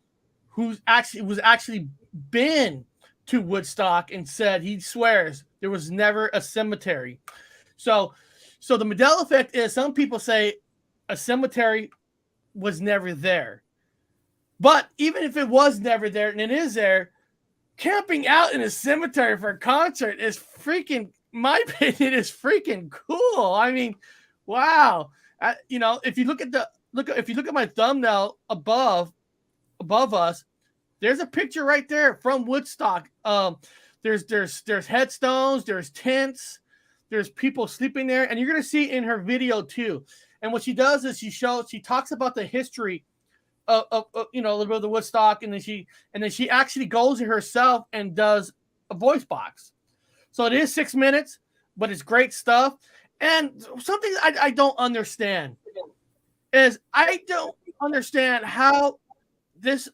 actually been to Woodstock and said he swears there was never a cemetery. So the Mandela effect is some people say a cemetery was never there. But even if it was never there and it is there, camping out in a cemetery for a concert is freaking, my opinion, is freaking cool. I mean, wow. If you look at my thumbnail above us, there's a picture right there from Woodstock. There's headstones, there's tents, there's people sleeping there, and you're gonna see in her video too. And what she does is she talks about the history of a little bit of the Woodstock, and then she actually goes herself and does a voice box. So it is 6 minutes, but it's great stuff. And something I don't understand is I don't understand how this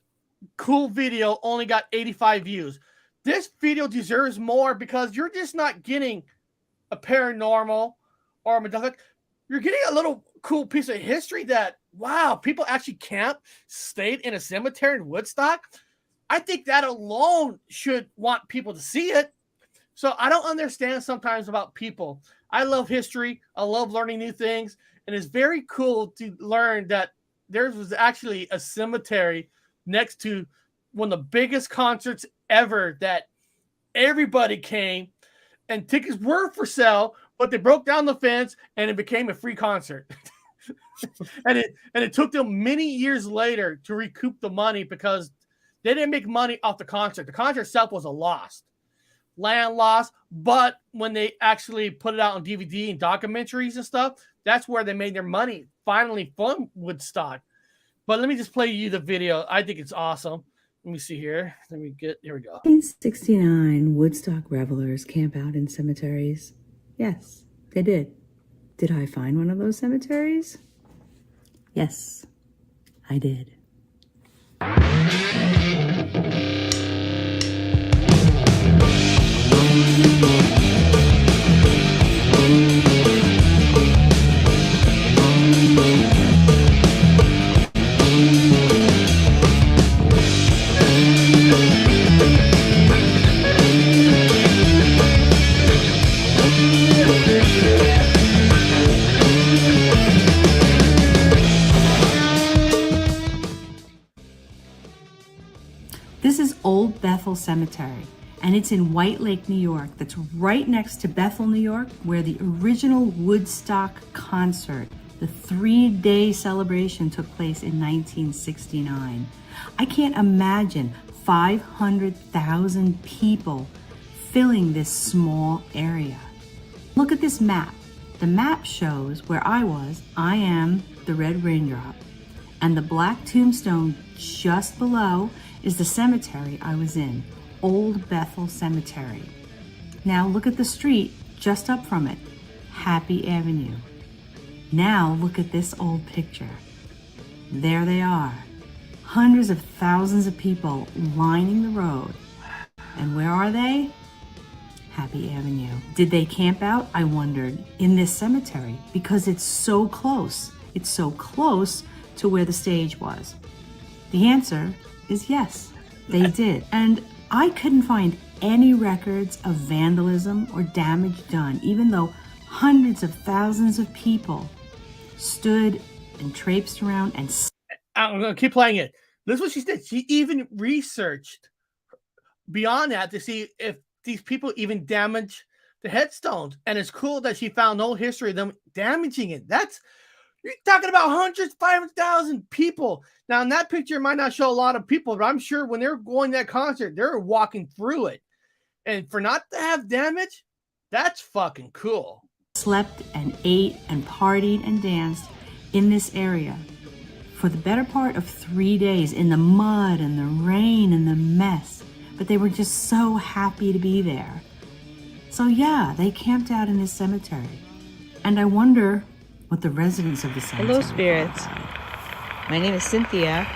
cool video only got 85 views. This video deserves more because you're just not getting a paranormal or a Mandela. You're getting a little cool piece of history that, wow, people actually stayed in a cemetery in Woodstock. I think that alone should want people to see it. So I don't understand sometimes about people. I love history. I love learning new things. And it's very cool to learn that there was actually a cemetery next to one of the biggest concerts ever, that everybody came and tickets were for sale, but they broke down the fence and it became a free concert. and it took them many years later to recoup the money because they didn't make money off the concert. The concert itself was a loss, land loss. But when they actually put it out on DVD and documentaries and stuff, that's where they made their money finally from Woodstock. But let me just play you the video. I think it's awesome. Let me see here. Here we go. 1969, Woodstock revelers camp out in cemeteries. Yes, they did. Did I find one of those cemeteries? Yes, I did. This is Old Bethel Cemetery, and it's in White Lake, New York. That's right next to Bethel, New York, where the original Woodstock concert, the 3-day celebration, took place in 1969. I can't imagine 500,000 people filling this small area. Look at this map. The map shows where I was. I am the red raindrop, and the black tombstone just below is the cemetery I was in, Old Bethel Cemetery. Now look at the street just up from it, Happy Avenue. Now look at this old picture. There they are, hundreds of thousands of people lining the road. And where are they? Happy Avenue. Did they camp out, I wondered, in this cemetery? Because it's so close. It's so close to where the stage was. The answer is yes, they did. And I couldn't find any records of vandalism or damage done, even though hundreds of thousands of people stood and traipsed around and... I'm going to keep playing it. This is what she did. She even researched beyond that to see if these people even damage the headstones. And it's cool that she found no history of them damaging it. You're talking about hundreds, 500,000 people. Now, in that picture, it might not show a lot of people, but I'm sure when they're going to that concert, they're walking through it. And for not to have damage, that's fucking cool. Slept and ate and partied and danced in this area for the better part of 3 days in the mud and the rain and the mess. But they were just so happy to be there. So yeah, they camped out in this cemetery. And I wonder what the residents of the cemetery... Hello, spirits. My name is Cynthia.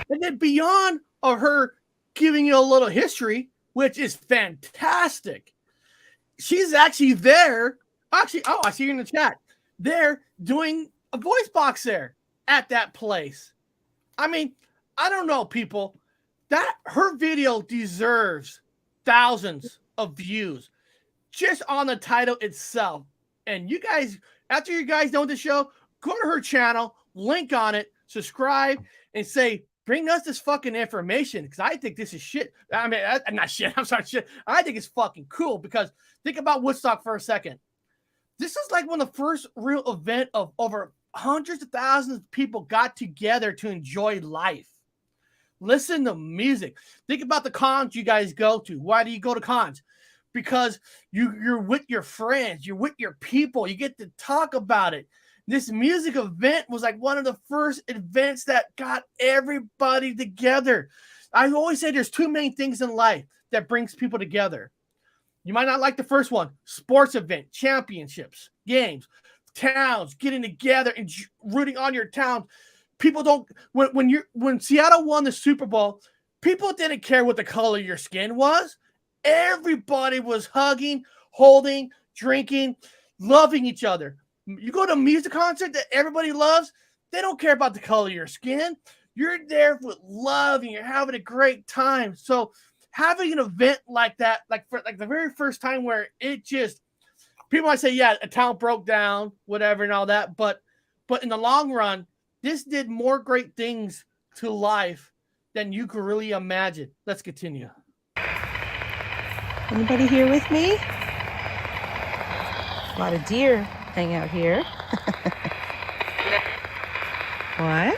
And then beyond of her giving you a little history, which is fantastic, she's actually there. Actually, oh, I see you in the chat. They're doing a voice box there at that place. I mean, I don't know, people. That her video deserves thousands of views just on the title itself. And you guys, after you guys know the show, go to her channel, link on it, subscribe, and say, bring us this fucking information, because I think this is shit. I mean, not shit. I'm sorry, shit. I think it's fucking cool, because think about Woodstock for a second. This is like one of the first real event of over hundreds of thousands of people got together to enjoy life. Listen to music. Think about the cons you guys go to. Why do you go to cons? Because you're with your friends, you're with your people, you get to talk about it. This music event was like one of the first events that got everybody together. I always say there's two main things in life that brings people together. You might not like the first one: sports event, championships, games, towns getting together and rooting on your town. People don't, when Seattle won the Super Bowl, people didn't care what the color of your skin was. Everybody was hugging, holding, drinking, loving each other. You go to a music concert that everybody loves, they don't care about the color of your skin. You're there with love and you're having a great time. So having an event like that, like for like the very first time where it just people might say, yeah, a town broke down, whatever, and all that, but in the long run, this did more great things to life than you could really imagine. Let's continue. Anybody here with me? A lot of deer hang out here. What?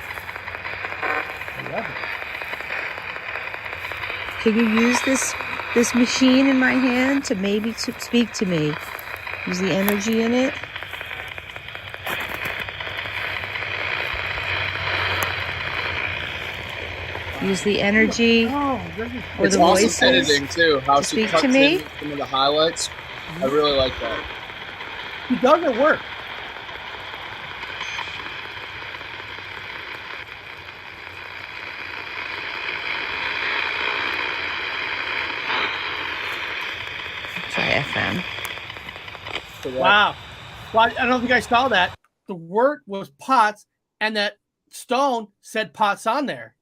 Can you use this machine in my hand to maybe speak to me? Use the energy in it. Use the energy or It's the awesome voices editing too. How to she speak cuts to me. in some of the highlights. I really like that. He does it work. Try FM. Wow. Well, I don't know if you guys saw that. The word was pots, and that stone said pots on there.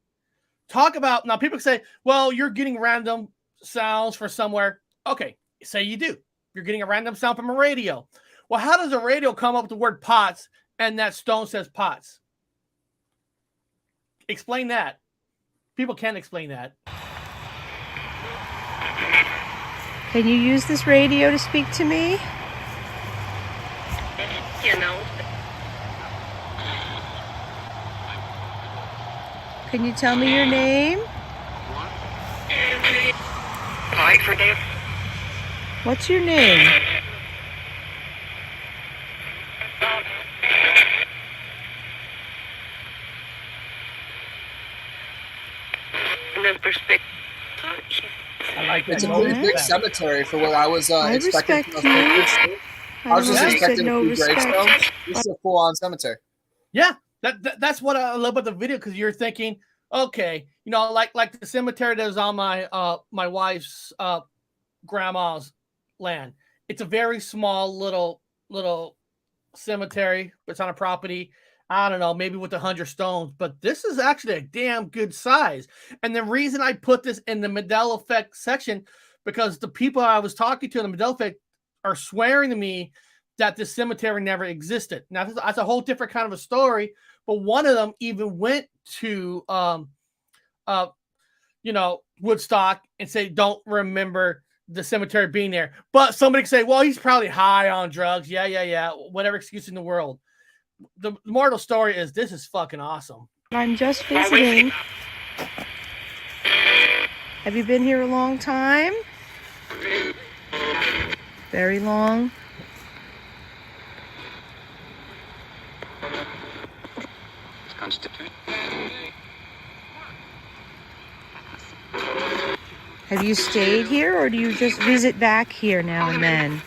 Talk about, now people say, well, you're getting random sounds for somewhere. Okay, say you do. You're getting a random sound from a radio. Well, how does a radio come up with the word pots and that stone says pots? Explain that. People can't explain that. Can you use this radio to speak to me? You know. Can you tell me your name? What's your name? I like that. It's a pretty big cemetery for what I was I expecting. respect you. I was just I said expecting no a few respect. gravestones. This is a full-on cemetery. Yeah, that's what I love about the video, because you're thinking, okay, you know, like the cemetery that was on my my wife's grandma's land. It's a very small little cemetery. It's on a property. I don't know, maybe with 100 stones, but this is actually a damn good size. And the reason I put this in the Mandela effect section, because the people I was talking to in the Mandela effect are swearing to me that this cemetery never existed. Now, that's a whole different kind of a story, but one of them even went to, Woodstock and say, don't remember the cemetery being there. But somebody could say, well, he's probably high on drugs. Yeah. Whatever excuse in the world. The moral story is this is fucking awesome. I'm just visiting. Have you been here a long time? Very long. Have you stayed here, or do you just visit back here now and then?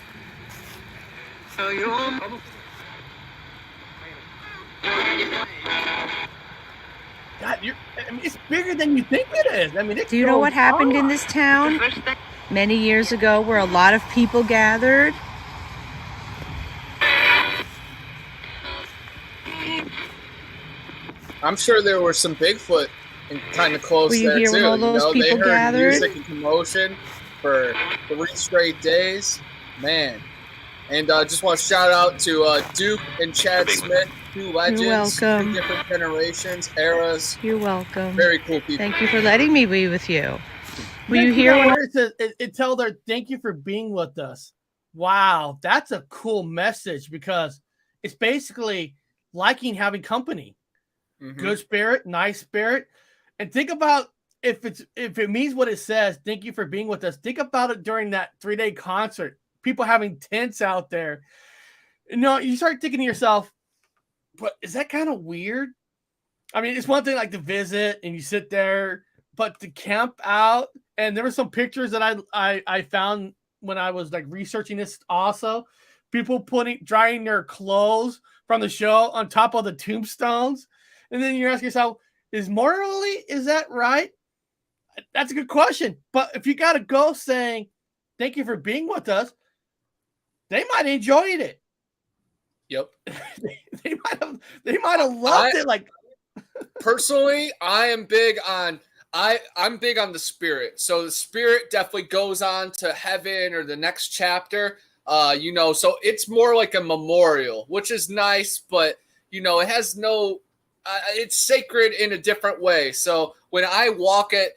God, it's bigger than you think it is. I mean, Do you know what happened in this town many years ago, where a lot of people gathered? I'm sure there were some Bigfoot and kind of close Were you there here too. when all those they people heard gathered? music and commotion for 3 straight days, man. And just want to shout out to Duke and Chad Smith, 2 legends, welcome. 2 different generations, eras. You're welcome. Very cool people. Thank you for letting me be with you. Were you You here know when where it says, it tells her, thank you for being with us. Wow, that's a cool message, because it's basically liking having company. Mm-hmm. Good spirit, nice spirit. And think about if it means what it says, thank you for being with us. Think about it during that 3-day concert. People having tents out there. You know, you start thinking to yourself, but is that kind of weird? I mean, it's one thing like to visit and you sit there, but to camp out, and there were some pictures that I found when I was like researching this also. People drying their clothes from the show on top of the tombstones. And then you're asking yourself, is that right? That's a good question. But if you got a ghost saying, thank you for being with us, they might have enjoyed it. Yep. They might have loved it. Like, personally, I am big on, I'm big on the spirit. So the spirit definitely goes on to heaven or the next chapter. So it's more like a memorial, which is nice, but it has no. It's sacred in a different way. So when I walk at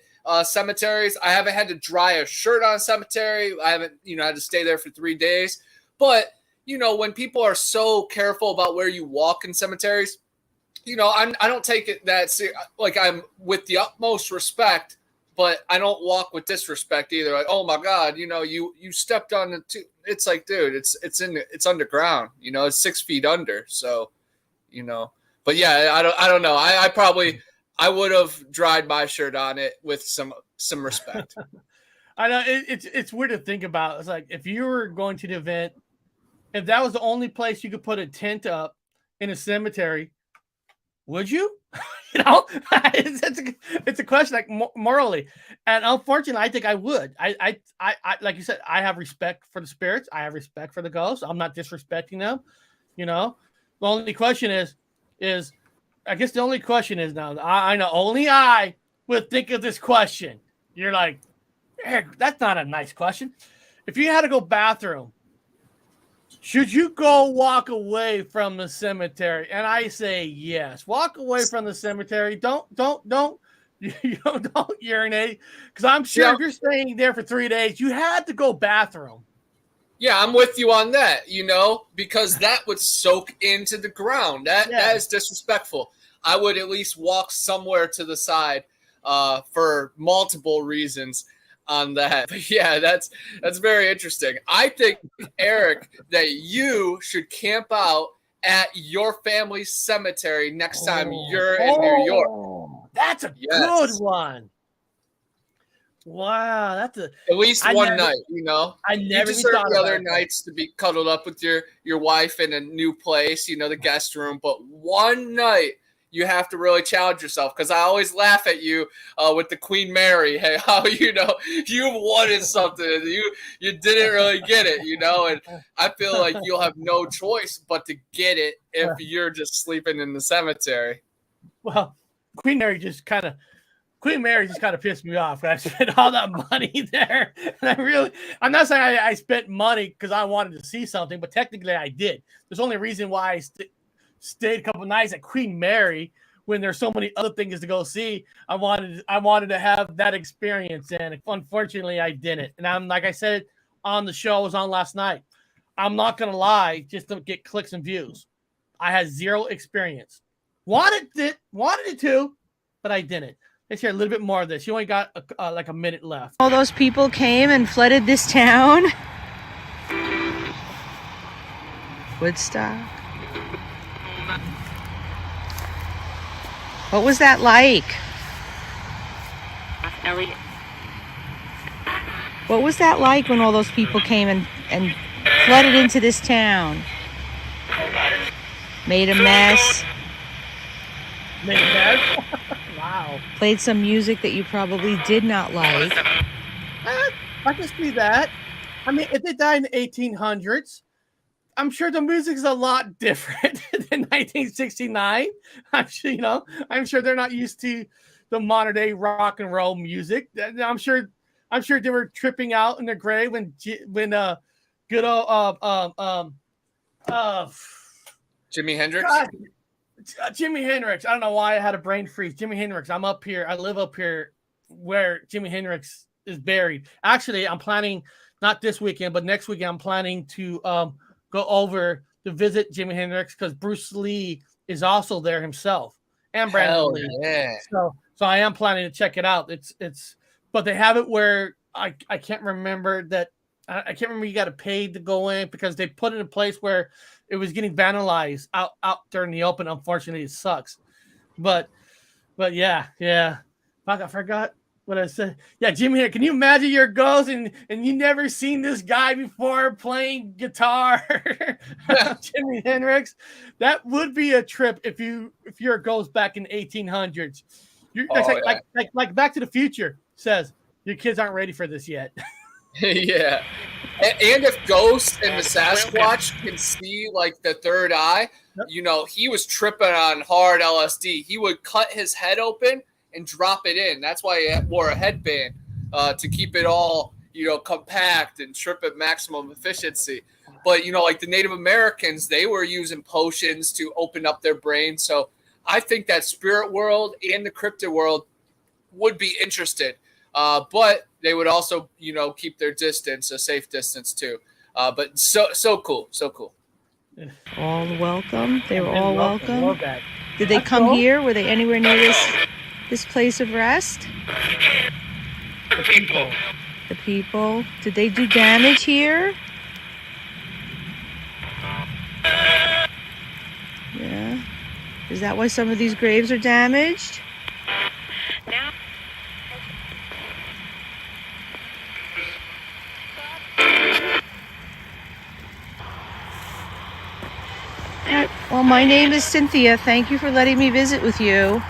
cemeteries, I haven't had to dry a shirt on a cemetery. I haven't had to stay there for 3 days. But when people are so careful about where you walk in cemeteries, I don't take it that like I'm with the utmost respect, but I don't walk with disrespect either. Like, oh my God, you stepped on the. It's like, dude, it's underground. It's 6 feet under. So, but yeah, I don't know. I would have dried my shirt on it with some respect. I know it's weird to think about. It's like if you were going to the event, if that was the only place you could put a tent up in a cemetery, would you? It's a question like morally, and unfortunately, I think I would. I like you said, I have respect for the spirits. I have respect for the ghosts. I'm not disrespecting them. The only question is I guess the only question is now. I know only I would think of this question. You're like, Eric, that's not a nice question. If you had to go bathroom, should you go walk away from the cemetery? And I say yes. Walk away from the cemetery. Don't urinate. Because I'm sure if you're staying there for 3 days, you had to go bathroom. Yeah, I'm with you on that, because that would soak into the ground. That is disrespectful. I would at least walk somewhere to the side for multiple reasons on that. But yeah, that's very interesting. I think, Eric, that you should camp out at your family's cemetery next time you're in New York. That's a good one. Wow, that's at least one night. I never you deserve the other nights to be cuddled up with your wife in a new place, the guest room. But one night you have to really challenge yourself, because I always laugh at you with the Queen Mary. Hey, how you wanted something, you didn't really get it, and I feel like you'll have no choice but to get it if you're just sleeping in the cemetery. Well, Queen Mary just kind of pissed me off. I spent all that money there, and I'm not saying I spent money because I wanted to see something, but technically I did. There's only reason why I stayed a couple nights at Queen Mary when there's so many other things to go see. I wanted to have that experience, and unfortunately I didn't. And I'm like I said on the show I was on last night, I'm not gonna lie, just to get clicks and views. I had zero experience. Wanted it to, but I didn't. Let's hear a little bit more of this. You only got like a minute left. All those people came and flooded this town. Woodstock. What was that like? Elliot. What was that like when all those people came and flooded into this town? Made a mess. Wow. Played some music that you probably did not like. I can see that. I mean, if they died in the 1800s, I'm sure the music is a lot different than 1969. I'm sure they're not used to the modern day rock and roll music. I'm sure they were tripping out in their grave when good old Jimi Hendrix. God, Jimi Hendrix. I don't know why I had a brain freeze. Jimi Hendrix. I'm up here. I live up here where Jimi Hendrix is buried. Actually, I'm planning, not this weekend, but next weekend, I'm planning to go over to visit Jimi Hendrix because Bruce Lee is also there himself, and Brandon Lee. Yeah. So I am planning to check it out. But they have it where I can't remember that. I can't remember you got to pay to go in because they put it in a place where it was getting vandalized out during the open. Unfortunately, it sucks. But yeah. Fuck, I forgot what I said. Yeah, Jimmy here. Can you imagine your ghost and you never seen this guy before playing guitar? Jimi Hendrix. That would be a trip if you're a ghost back in the 1800s. Like Back to the Future says, your kids aren't ready for this yet. Yeah. And if Ghost and the Sasquatch can see like the third eye, he was tripping on hard LSD. He would cut his head open and drop it in. That's why he wore a headband to keep it all, compact and trip at maximum efficiency. But, like the Native Americans, they were using potions to open up their brain. So I think that spirit world and the cryptid world would be interested. But they would also, keep their distance, a safe distance too. But so cool. So cool. All welcome. They were all welcome. Love that. Did they come here? Were they anywhere near this place of rest? The people. The people. Did they do damage here? Yeah. Is that why some of these graves are damaged? Well, my name is Cynthia. Thank you for letting me visit with you.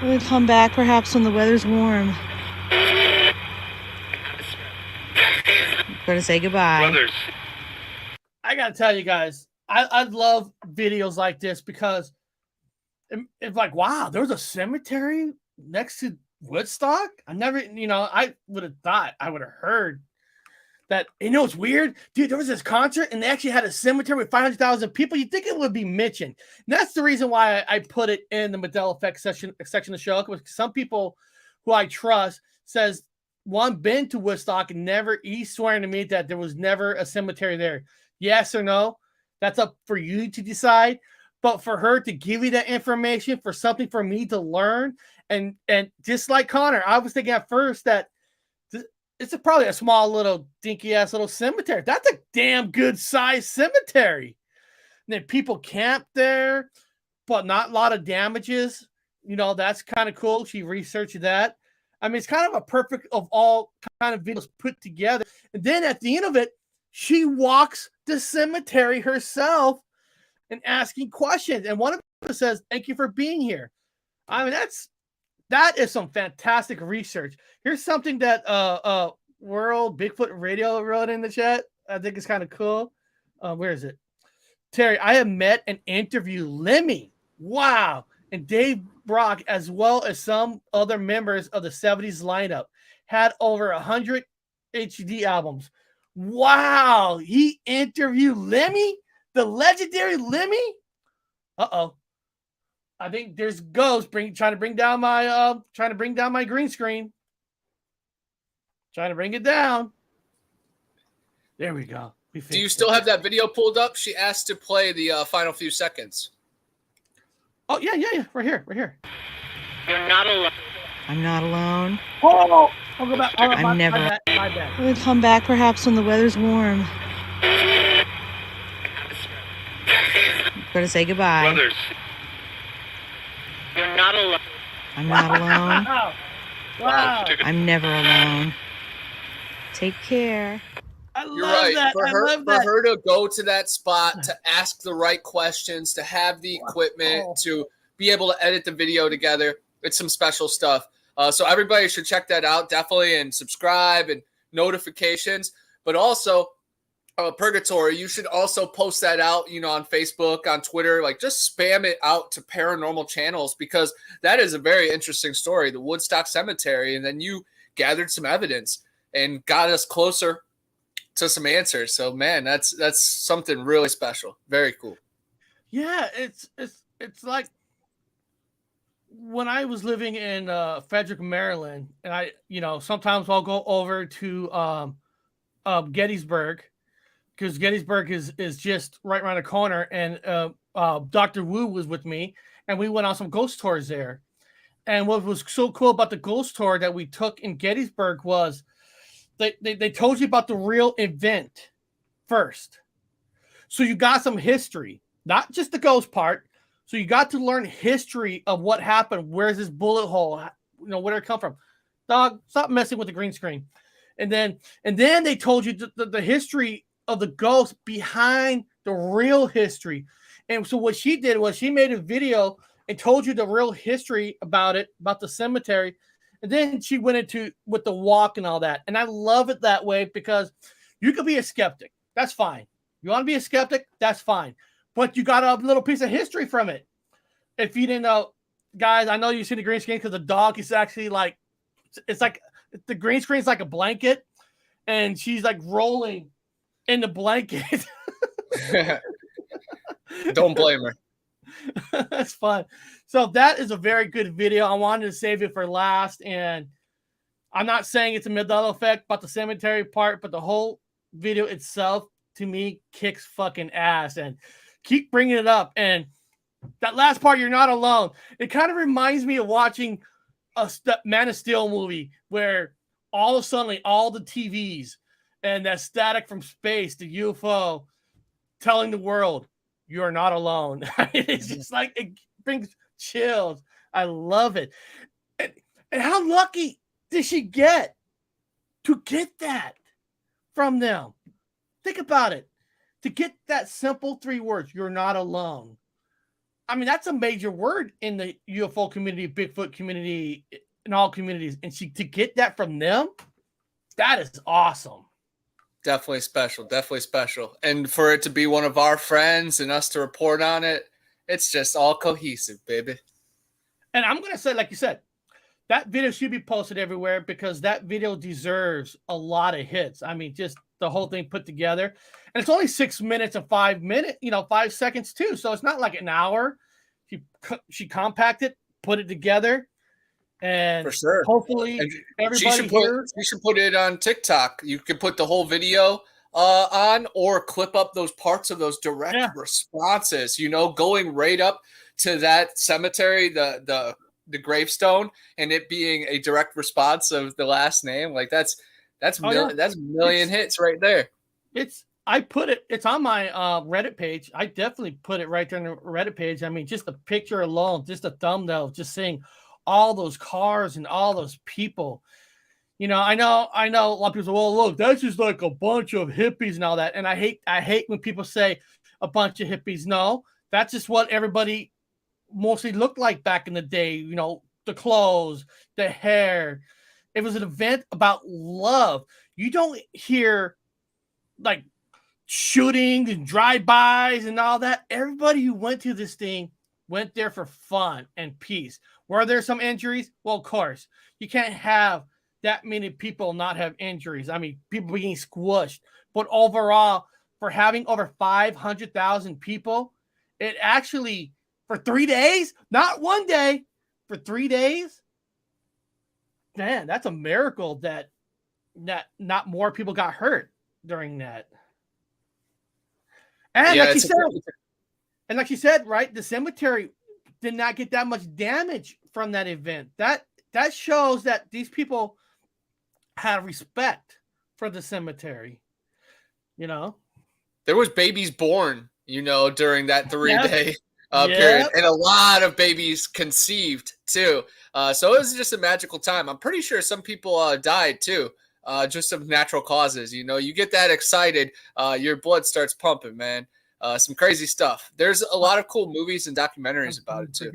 We'll come back perhaps when the weather's warm. I'm gonna say goodbye. I gotta tell you guys, I love videos like this because it's like, wow, there's a cemetery next to Woodstock. I never, I would have thought, I would have heard that. It's weird, dude. There was this concert and they actually had a cemetery with 500,000 people. You'd think it would be Mitchin. And that's the reason why I put it in the Mandela effect section of the show. Because some people who I trust says one been to Woodstock and never, he's swearing to me that there was never a cemetery there. Yes or no? That's up for you to decide. But for her to give you that information, for something for me to learn, and just like Connor, I was thinking at first that it's probably a small little dinky ass little cemetery. That's a damn good sized cemetery. And then people camp there, but not a lot of damages. That's kind of cool. She researched that. I mean, it's kind of a perfect of all kind of videos put together. And then at the end of it, she walks the cemetery herself and asking questions. And one of them says, "Thank you for being here." I mean, that is some fantastic research. Here's something that World Bigfoot Radio wrote in the chat. I think it's kind of cool. Where is it? Terry, I have met and interviewed Lemmy. Wow. And Dave Brock, as well as some other members of the 70s lineup, had over 100 HD albums. Wow. He interviewed Lemmy, the legendary Lemmy. Uh-oh. I think there's Ghost trying to bring down my green screen. Trying to bring it down. There we go. Do you still have that video pulled up? She asked to play the final few seconds. Oh, yeah. Right here. You're not alone. I'm not alone. Oh, I'll go back. I'm never. My bad. We'll come back perhaps when the weather's warm. I'm gonna say goodbye. You're not alone. I'm not alone. Wow. I'm never alone. Take care. You're right. that. For her to go to that spot, to ask the right questions, to have the equipment, to be able to edit the video together, it's some special stuff. So everybody should check that out, definitely, and subscribe and notifications. But also, Purgatory, you should also post that out, on Facebook, on Twitter, like just spam it out to paranormal channels, because that is a very interesting story, the Woodstock Cemetery. And then you gathered some evidence and got us closer to some answers. So man, that's something really special. Very cool. Yeah, it's like when I was living in Frederick, Maryland, and I, sometimes I'll go over to Gettysburg, because Gettysburg is just right around the corner, and Dr. Wu was with me, and we went on some ghost tours there. And what was so cool about the ghost tour that we took in Gettysburg was they told you about the real event first. So you got some history, not just the ghost part. So you got to learn history of what happened. Where's this bullet hole? Where did it come from? Dog, stop messing with the green screen. And then they told you the history of the ghost behind the real history. And so what she did was she made a video and told you the real history about it, about the cemetery. And then she went into with the walk and all that. And I love it that way, because you could be a skeptic. That's fine. You want to be a skeptic? That's fine. but you got a little piece of history from it. If you didn't know, guys, I know you've seen the green screen because the dog is actually like, it's like the green screen is like a blanket, and she's like rolling in the blanket. Don't blame her. That's fun. So that is a very good video. I wanted to save it for last, and I'm not saying it's a Mandela effect about the cemetery part, but the whole video itself to me kicks fucking ass, and keep bringing it up. And that last part, you're not alone. It kind of reminds me of watching a Man of Steel movie where all of a sudden all the TVs and that static from space, the UFO telling the world, you're not alone. It's just like, it brings chills. I love it. And how lucky did she get to get that from them? Think about it. To get that simple 3 words, you're not alone. I mean, that's a major word in the UFO community, Bigfoot community, in all communities. And to get that from them, that is awesome. Definitely special. Definitely special. And for it to be one of our friends and us to report on it, it's just all cohesive, baby. And I'm going to say, like you said, that video should be posted everywhere because that video deserves a lot of hits. I mean, just the whole thing put together. And it's only 6 minutes and 5 minutes, 5 seconds too. So it's not like an hour. She compacted, put it together. And for sure, hopefully everybody she should put it on TikTok. You could put the whole video on, or clip up those parts of those direct responses. Going right up to that cemetery, the gravestone, and it being a direct response of the last name. Like that's a million hits right there. It's on my Reddit page. I definitely put it right there on the Reddit page. I mean, just the picture alone, just a thumbnail, just seeing all those cars and all those people. I know a lot of people say, well, look, that's just like a bunch of hippies and all that. And I hate when people say a bunch of hippies. No, that's just what everybody mostly looked like back in the day. The clothes, the hair. It was an event about love. You don't hear like shootings and drive-bys and all that. Everybody who went to this thing went there for fun and peace. Were there some injuries? Well, of course. You can't have that many people not have injuries. I mean, people being squished. But overall, for having over 500,000 people, it actually, for 3 days, not 1 day, for 3 days, man, that's a miracle that not more people got hurt during that. And like she said, right, the cemetery did not get that much damage from that event. That shows that these people had respect for the cemetery. There was babies born, during that 3 day period, and a lot of babies conceived too. So it was just a magical time. I'm pretty sure some people died too, just of natural causes. You get that excited, your blood starts pumping, man. Some crazy stuff. There's a lot of cool movies and documentaries about it too.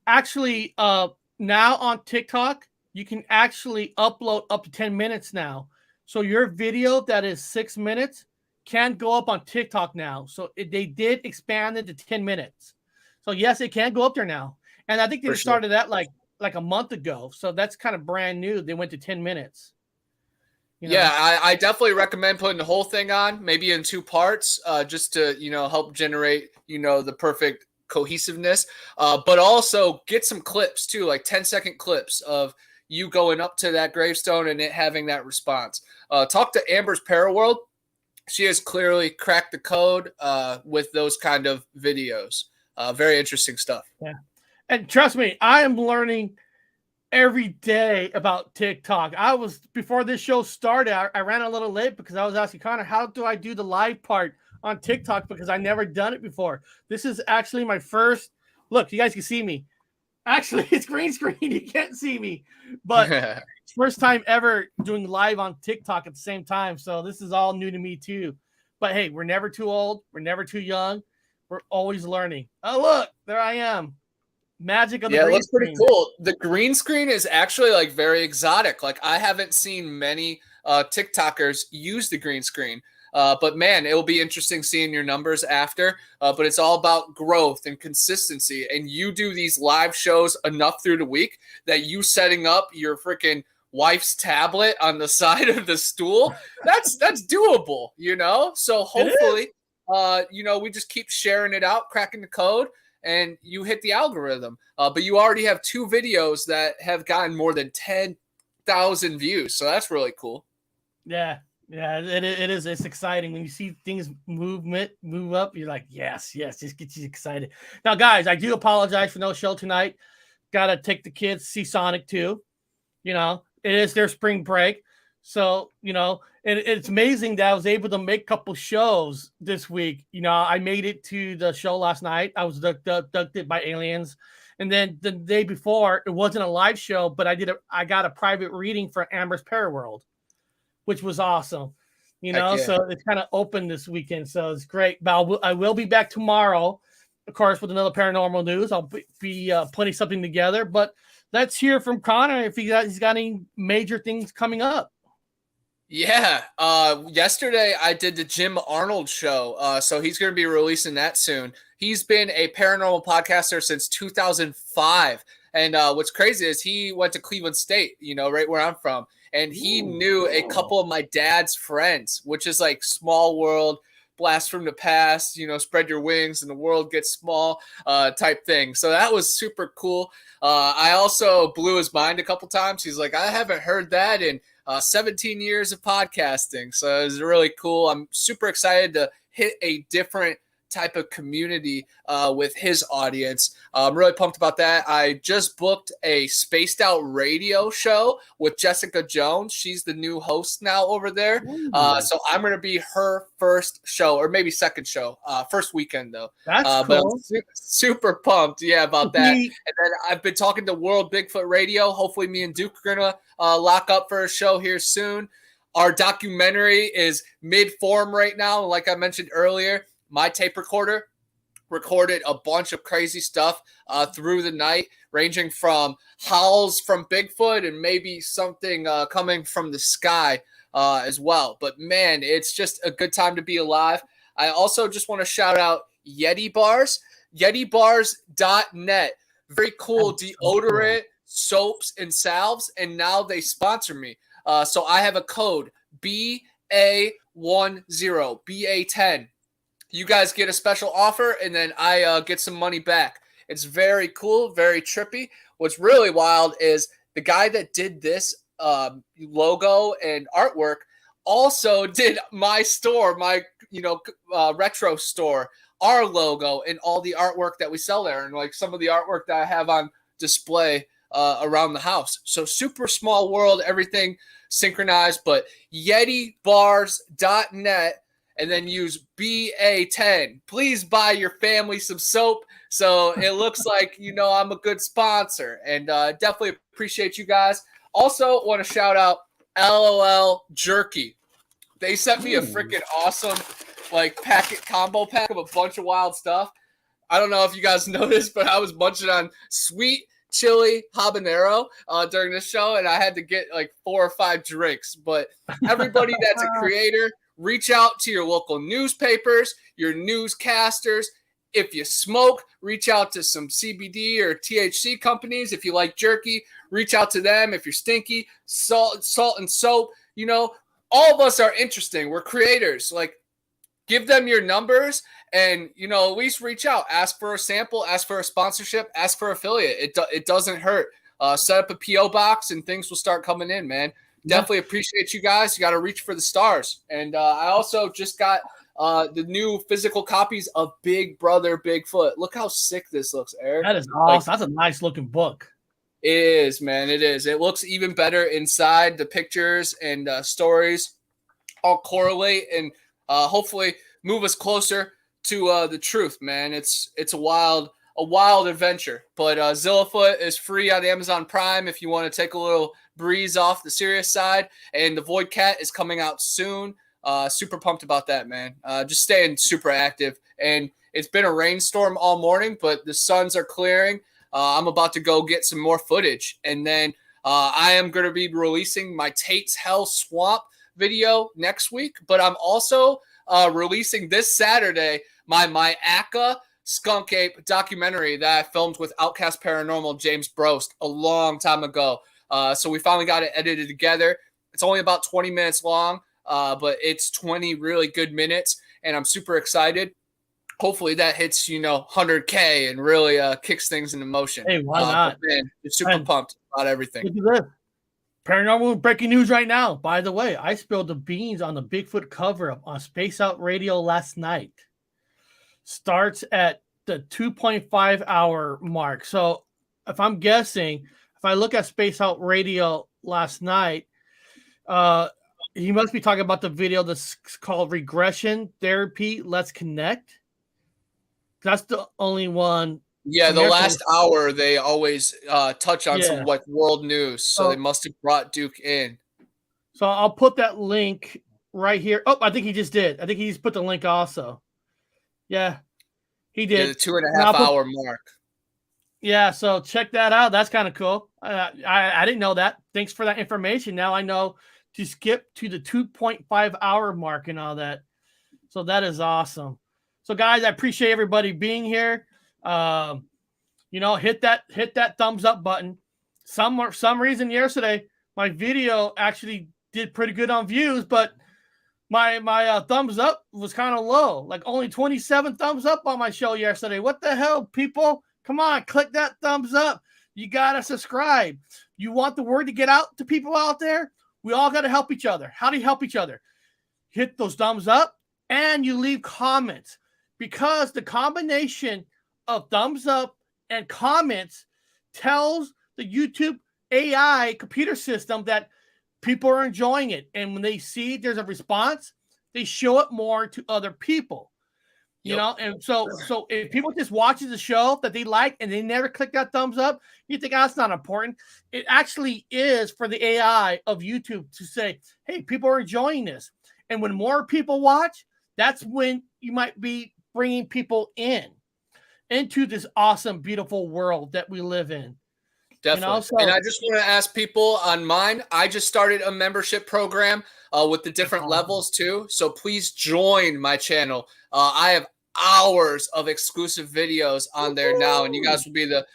Actually, now on TikTok, you can actually upload up to 10 minutes now. So your video that is 6 minutes can go up on TikTok now. So they did expand it to 10 minutes. So yes, it can go up there now. And I think they started that like a month ago. So that's kind of brand new. They went to 10 minutes. Yeah, I definitely recommend putting the whole thing on, maybe in 2 parts, just to, help generate, the perfect cohesiveness. But also get some clips too, like 10-second clips of you going up to that gravestone and it having that response. Talk to Amber's Paraworld. She has clearly cracked the code with those kind of videos. Very interesting stuff. Yeah. And trust me, I am learning every day about TikTok. Before this show started, I ran a little late because I was asking Connor, how do I do the live part on TikTok? Because I never done it before. This is actually my first look. You guys can see me. Actually, it's green screen. You can't see me, but first time ever doing live on TikTok at the same time. So this is all new to me too. But hey, we're never too old. We're never too young. We're always learning. Oh, look, there I am. Magic of the green screen. Yeah, it looks pretty cool. The green screen is actually like very exotic. Like I haven't seen many TikTokers use the green screen. But man, it'll be interesting seeing your numbers after. But it's all about growth and consistency. And you do these live shows enough through the week that you setting up your freaking wife's tablet on the side of the stool, that's doable, you know? So hopefully, you know, we just keep sharing it out, cracking the code, and you hit the algorithm. But you already have 2 videos that have gotten more than 10,000 views. So that's really cool. Yeah. Yeah, it is. It's exciting when you see things move up. You're like, yes, just gets you excited. Now, guys, I do apologize for no show tonight. Got to take the kids to see Sonic 2. You know, it is their spring break. So, you know, it's amazing that I was able to make a couple shows this week. You know, I made it to the show last night. I was abducted by aliens. And then the day before, it wasn't a live show, but I got a private reading for Amber's Paraworld, which was awesome. You know, yeah. So it's kind of open this weekend. So it's great. But I will be back tomorrow, of course, with another paranormal news. I'll be putting something together. But let's hear from Connor if he's got any major things coming up. Yeah. Yesterday I did the Jim Arnold show. So he's going to be releasing that soon. He's been a paranormal podcaster since 2005. And what's crazy is he went to Cleveland State, you know, right where I'm from. And he knew a couple of my dad's friends, which is like small world, blast from the past, you know, spread your wings and the world gets small type thing. So that was super cool. I also blew his mind a couple times. He's like, I haven't heard that in 17 years of podcasting. So it was really cool. I'm super excited to hit a different type of community with his audience. I'm really pumped about that. I just booked a spaced out radio show with Jessica Jones. She's the new host now over there. So I'm going to be her first show, or maybe second show, first weekend though. That's cool. But I'm super pumped, about that. And then I've been talking to World Bigfoot Radio. Hopefully me and Duke are going to lock up for a show here soon. Our documentary is mid-form right now. Like I mentioned earlier, my tape recorder recorded a bunch of crazy stuff through the night, ranging from howls from Bigfoot and maybe something coming from the sky as well. But man, it's just a good time to be alive. I also just want to shout out Yeti Bars, YetiBars.net. Very cool deodorant, soaps, and salves. And now they sponsor me. So I have a code BA10, BA10. You guys get a special offer, and then I get some money back. It's very cool, very trippy. What's really wild is the guy that did this logo and artwork also did my store, my retro store, our logo, and all the artwork that we sell there, and like some of the artwork that I have on display around the house. So super small world, everything synchronized. But YetiBars.net. And then use BA10. Please buy your family some soap so it looks like, I'm a good sponsor. And definitely appreciate you guys. Also want to shout out LOL Jerky. They sent me a freaking awesome combo pack of a bunch of wild stuff. I don't know if you guys noticed, but I was munching on sweet chili habanero during this show, and I had to get like 4 or 5 drinks. But everybody that's a creator, reach out to your local newspapers, your newscasters. If you smoke, reach out to some CBD or THC companies. If you like jerky, reach out to them. If you're stinky, salt and soap. All of us are interesting. We're creators. Like, give them your numbers and, at least reach out. Ask for a sample, ask for a sponsorship, ask for affiliate. It doesn't hurt. Set up a P.O. box and things will start coming in, man. Definitely appreciate you guys. You got to reach for the stars. And I also just got the new physical copies of Big Brother Bigfoot. Look how sick this looks, Eric. That is awesome. That's a nice looking book. It is, man. It is. It looks even better inside. The pictures and stories all correlate and hopefully move us closer to the truth, man. It's a wild adventure. But Zillafoot is free on Amazon Prime if you want to take a little breeze off the serious side. And the Void Cat is coming out soon. Super pumped about that, man. Just staying super active. And it's been a rainstorm all morning, but the suns are clearing. I'm about to go get some more footage. And then I am going to be releasing my Tate's Hell Swamp video next week, but I'm also releasing this Saturday my ACA Skunk Ape documentary that I filmed with Outcast Paranormal James Brost a long time ago. So we finally got it edited together. It's only about 20 minutes long, but it's 20 really good minutes, and I'm super excited. Hopefully that hits, 100K and really kicks things into motion. Hey, why not? Man, you're super pumped about everything. Look at this. Paranormal breaking news right now. By the way, I spilled the beans on the Bigfoot cover up on Space Out Radio last night. Starts at the 2.5 hour mark. So if I'm guessing, if I look at Space Out Radio last night, he must be talking about the video that's called Regression Therapy Let's Connect. That's the only one. Yeah, the last hour they always touch on some like world news, so they must have brought Duke in. So I'll put that link right here. Oh, I think he just did. I think he just put the link also. Yeah, he did. Yeah, the 2.5 hour mark. Yeah, so check that out. That's kind of cool. I didn't know that. Thanks for that information. Now I know to skip to the 2.5 hour mark and all that. So that is awesome. So guys, I appreciate everybody being here. Hit that thumbs up button. Some reason yesterday my video actually did pretty good on views, but my thumbs up was kind of low, like only 27 thumbs up on my show yesterday. What the hell, people? Come on, click that thumbs up. You gotta subscribe. You want the word to get out to people out there? We all gotta help each other. How do you help each other? Hit those thumbs up and you leave comments, because the combination of thumbs up and comments tells the YouTube AI computer system that people are enjoying it. And when they see there's a response, they show it more to other people. You know, and so if people just watches the show that they like and they never click that thumbs up, you think that's not important. It actually is for the AI of YouTube to say, hey, people are enjoying this. And when more people watch, that's when you might be bringing people into this awesome, beautiful world that we live in. Definitely. And I just want to ask people on mine, I just started a membership program with the different levels too. So please join my channel. I have hours of exclusive videos on there now, and you guys will be the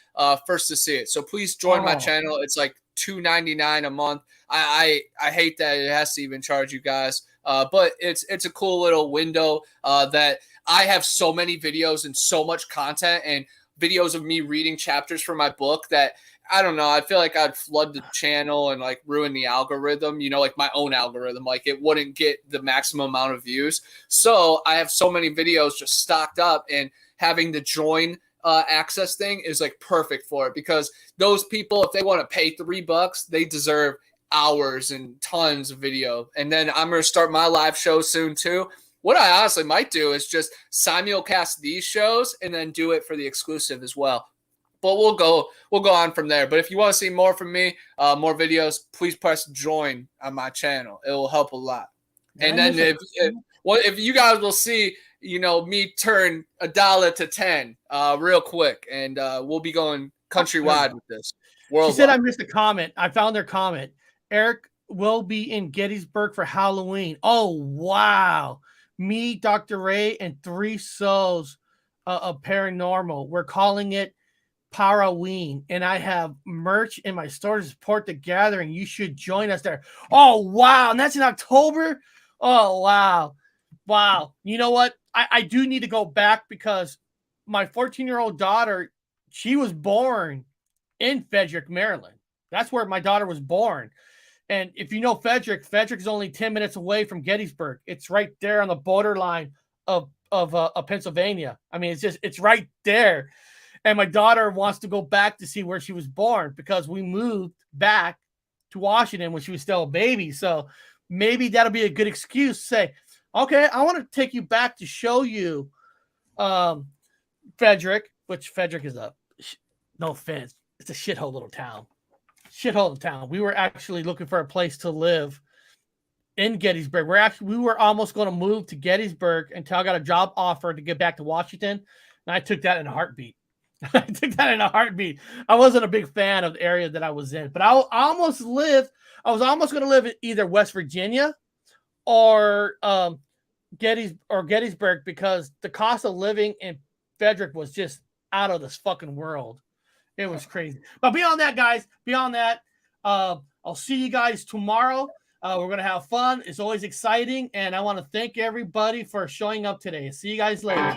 first to see it. So please join my channel. It's like $2.99 a month. I hate that it has to even charge you guys, but it's a cool little window that I have so many videos and so much content and videos of me reading chapters from my book that I don't know. I feel like I'd flood the channel and like ruin the algorithm, like my own algorithm. Like it wouldn't get the maximum amount of views. So I have so many videos just stocked up, and having the join access thing is like perfect for it, because those people, if they want to pay $3, they deserve hours and tons of video. And then I'm going to start my live show soon too. What I honestly might do is just simulcast these shows and then do it for the exclusive as well. But we'll go on from there. But if you want to see more from me, more videos, please press join on my channel. It will help a lot. And then if you guys will see, me turn $1 to 10 real quick, and we'll be going countrywide with this. Worldwide. She said I missed a comment. I found their comment. Eric will be in Gettysburg for Halloween. Oh, wow. Me, Dr. Ray, and 3 souls of paranormal. We're calling it Paraween, and I have merch in my store to support the gathering. You should join us there. Oh, wow. And that's in October? Oh, wow. You know what? I do need to go back, because my 14-year-old daughter, she was born in Frederick, Maryland. That's where my daughter was born. And if you know Frederick is only 10 minutes away from Gettysburg. It's right there on the borderline of Pennsylvania. I mean, it's right there. And my daughter wants to go back to see where she was born, because we moved back to Washington when she was still a baby. So maybe that'll be a good excuse to say, okay, I want to take you back to show you Frederick, which Frederick is no offense, it's a shithole little town. We were actually looking for a place to live in Gettysburg. We were almost going to move to Gettysburg until I got a job offer to get back to Washington. And I took that in a heartbeat. I wasn't a big fan of the area that I was in, but I was almost going to live in either West Virginia or Gettysburg, because the cost of living in Frederick was just out of this fucking world. It was crazy. But beyond that, guys, I'll see you guys tomorrow. We're going to have fun. It's always exciting. And I want to thank everybody for showing up today. See you guys later.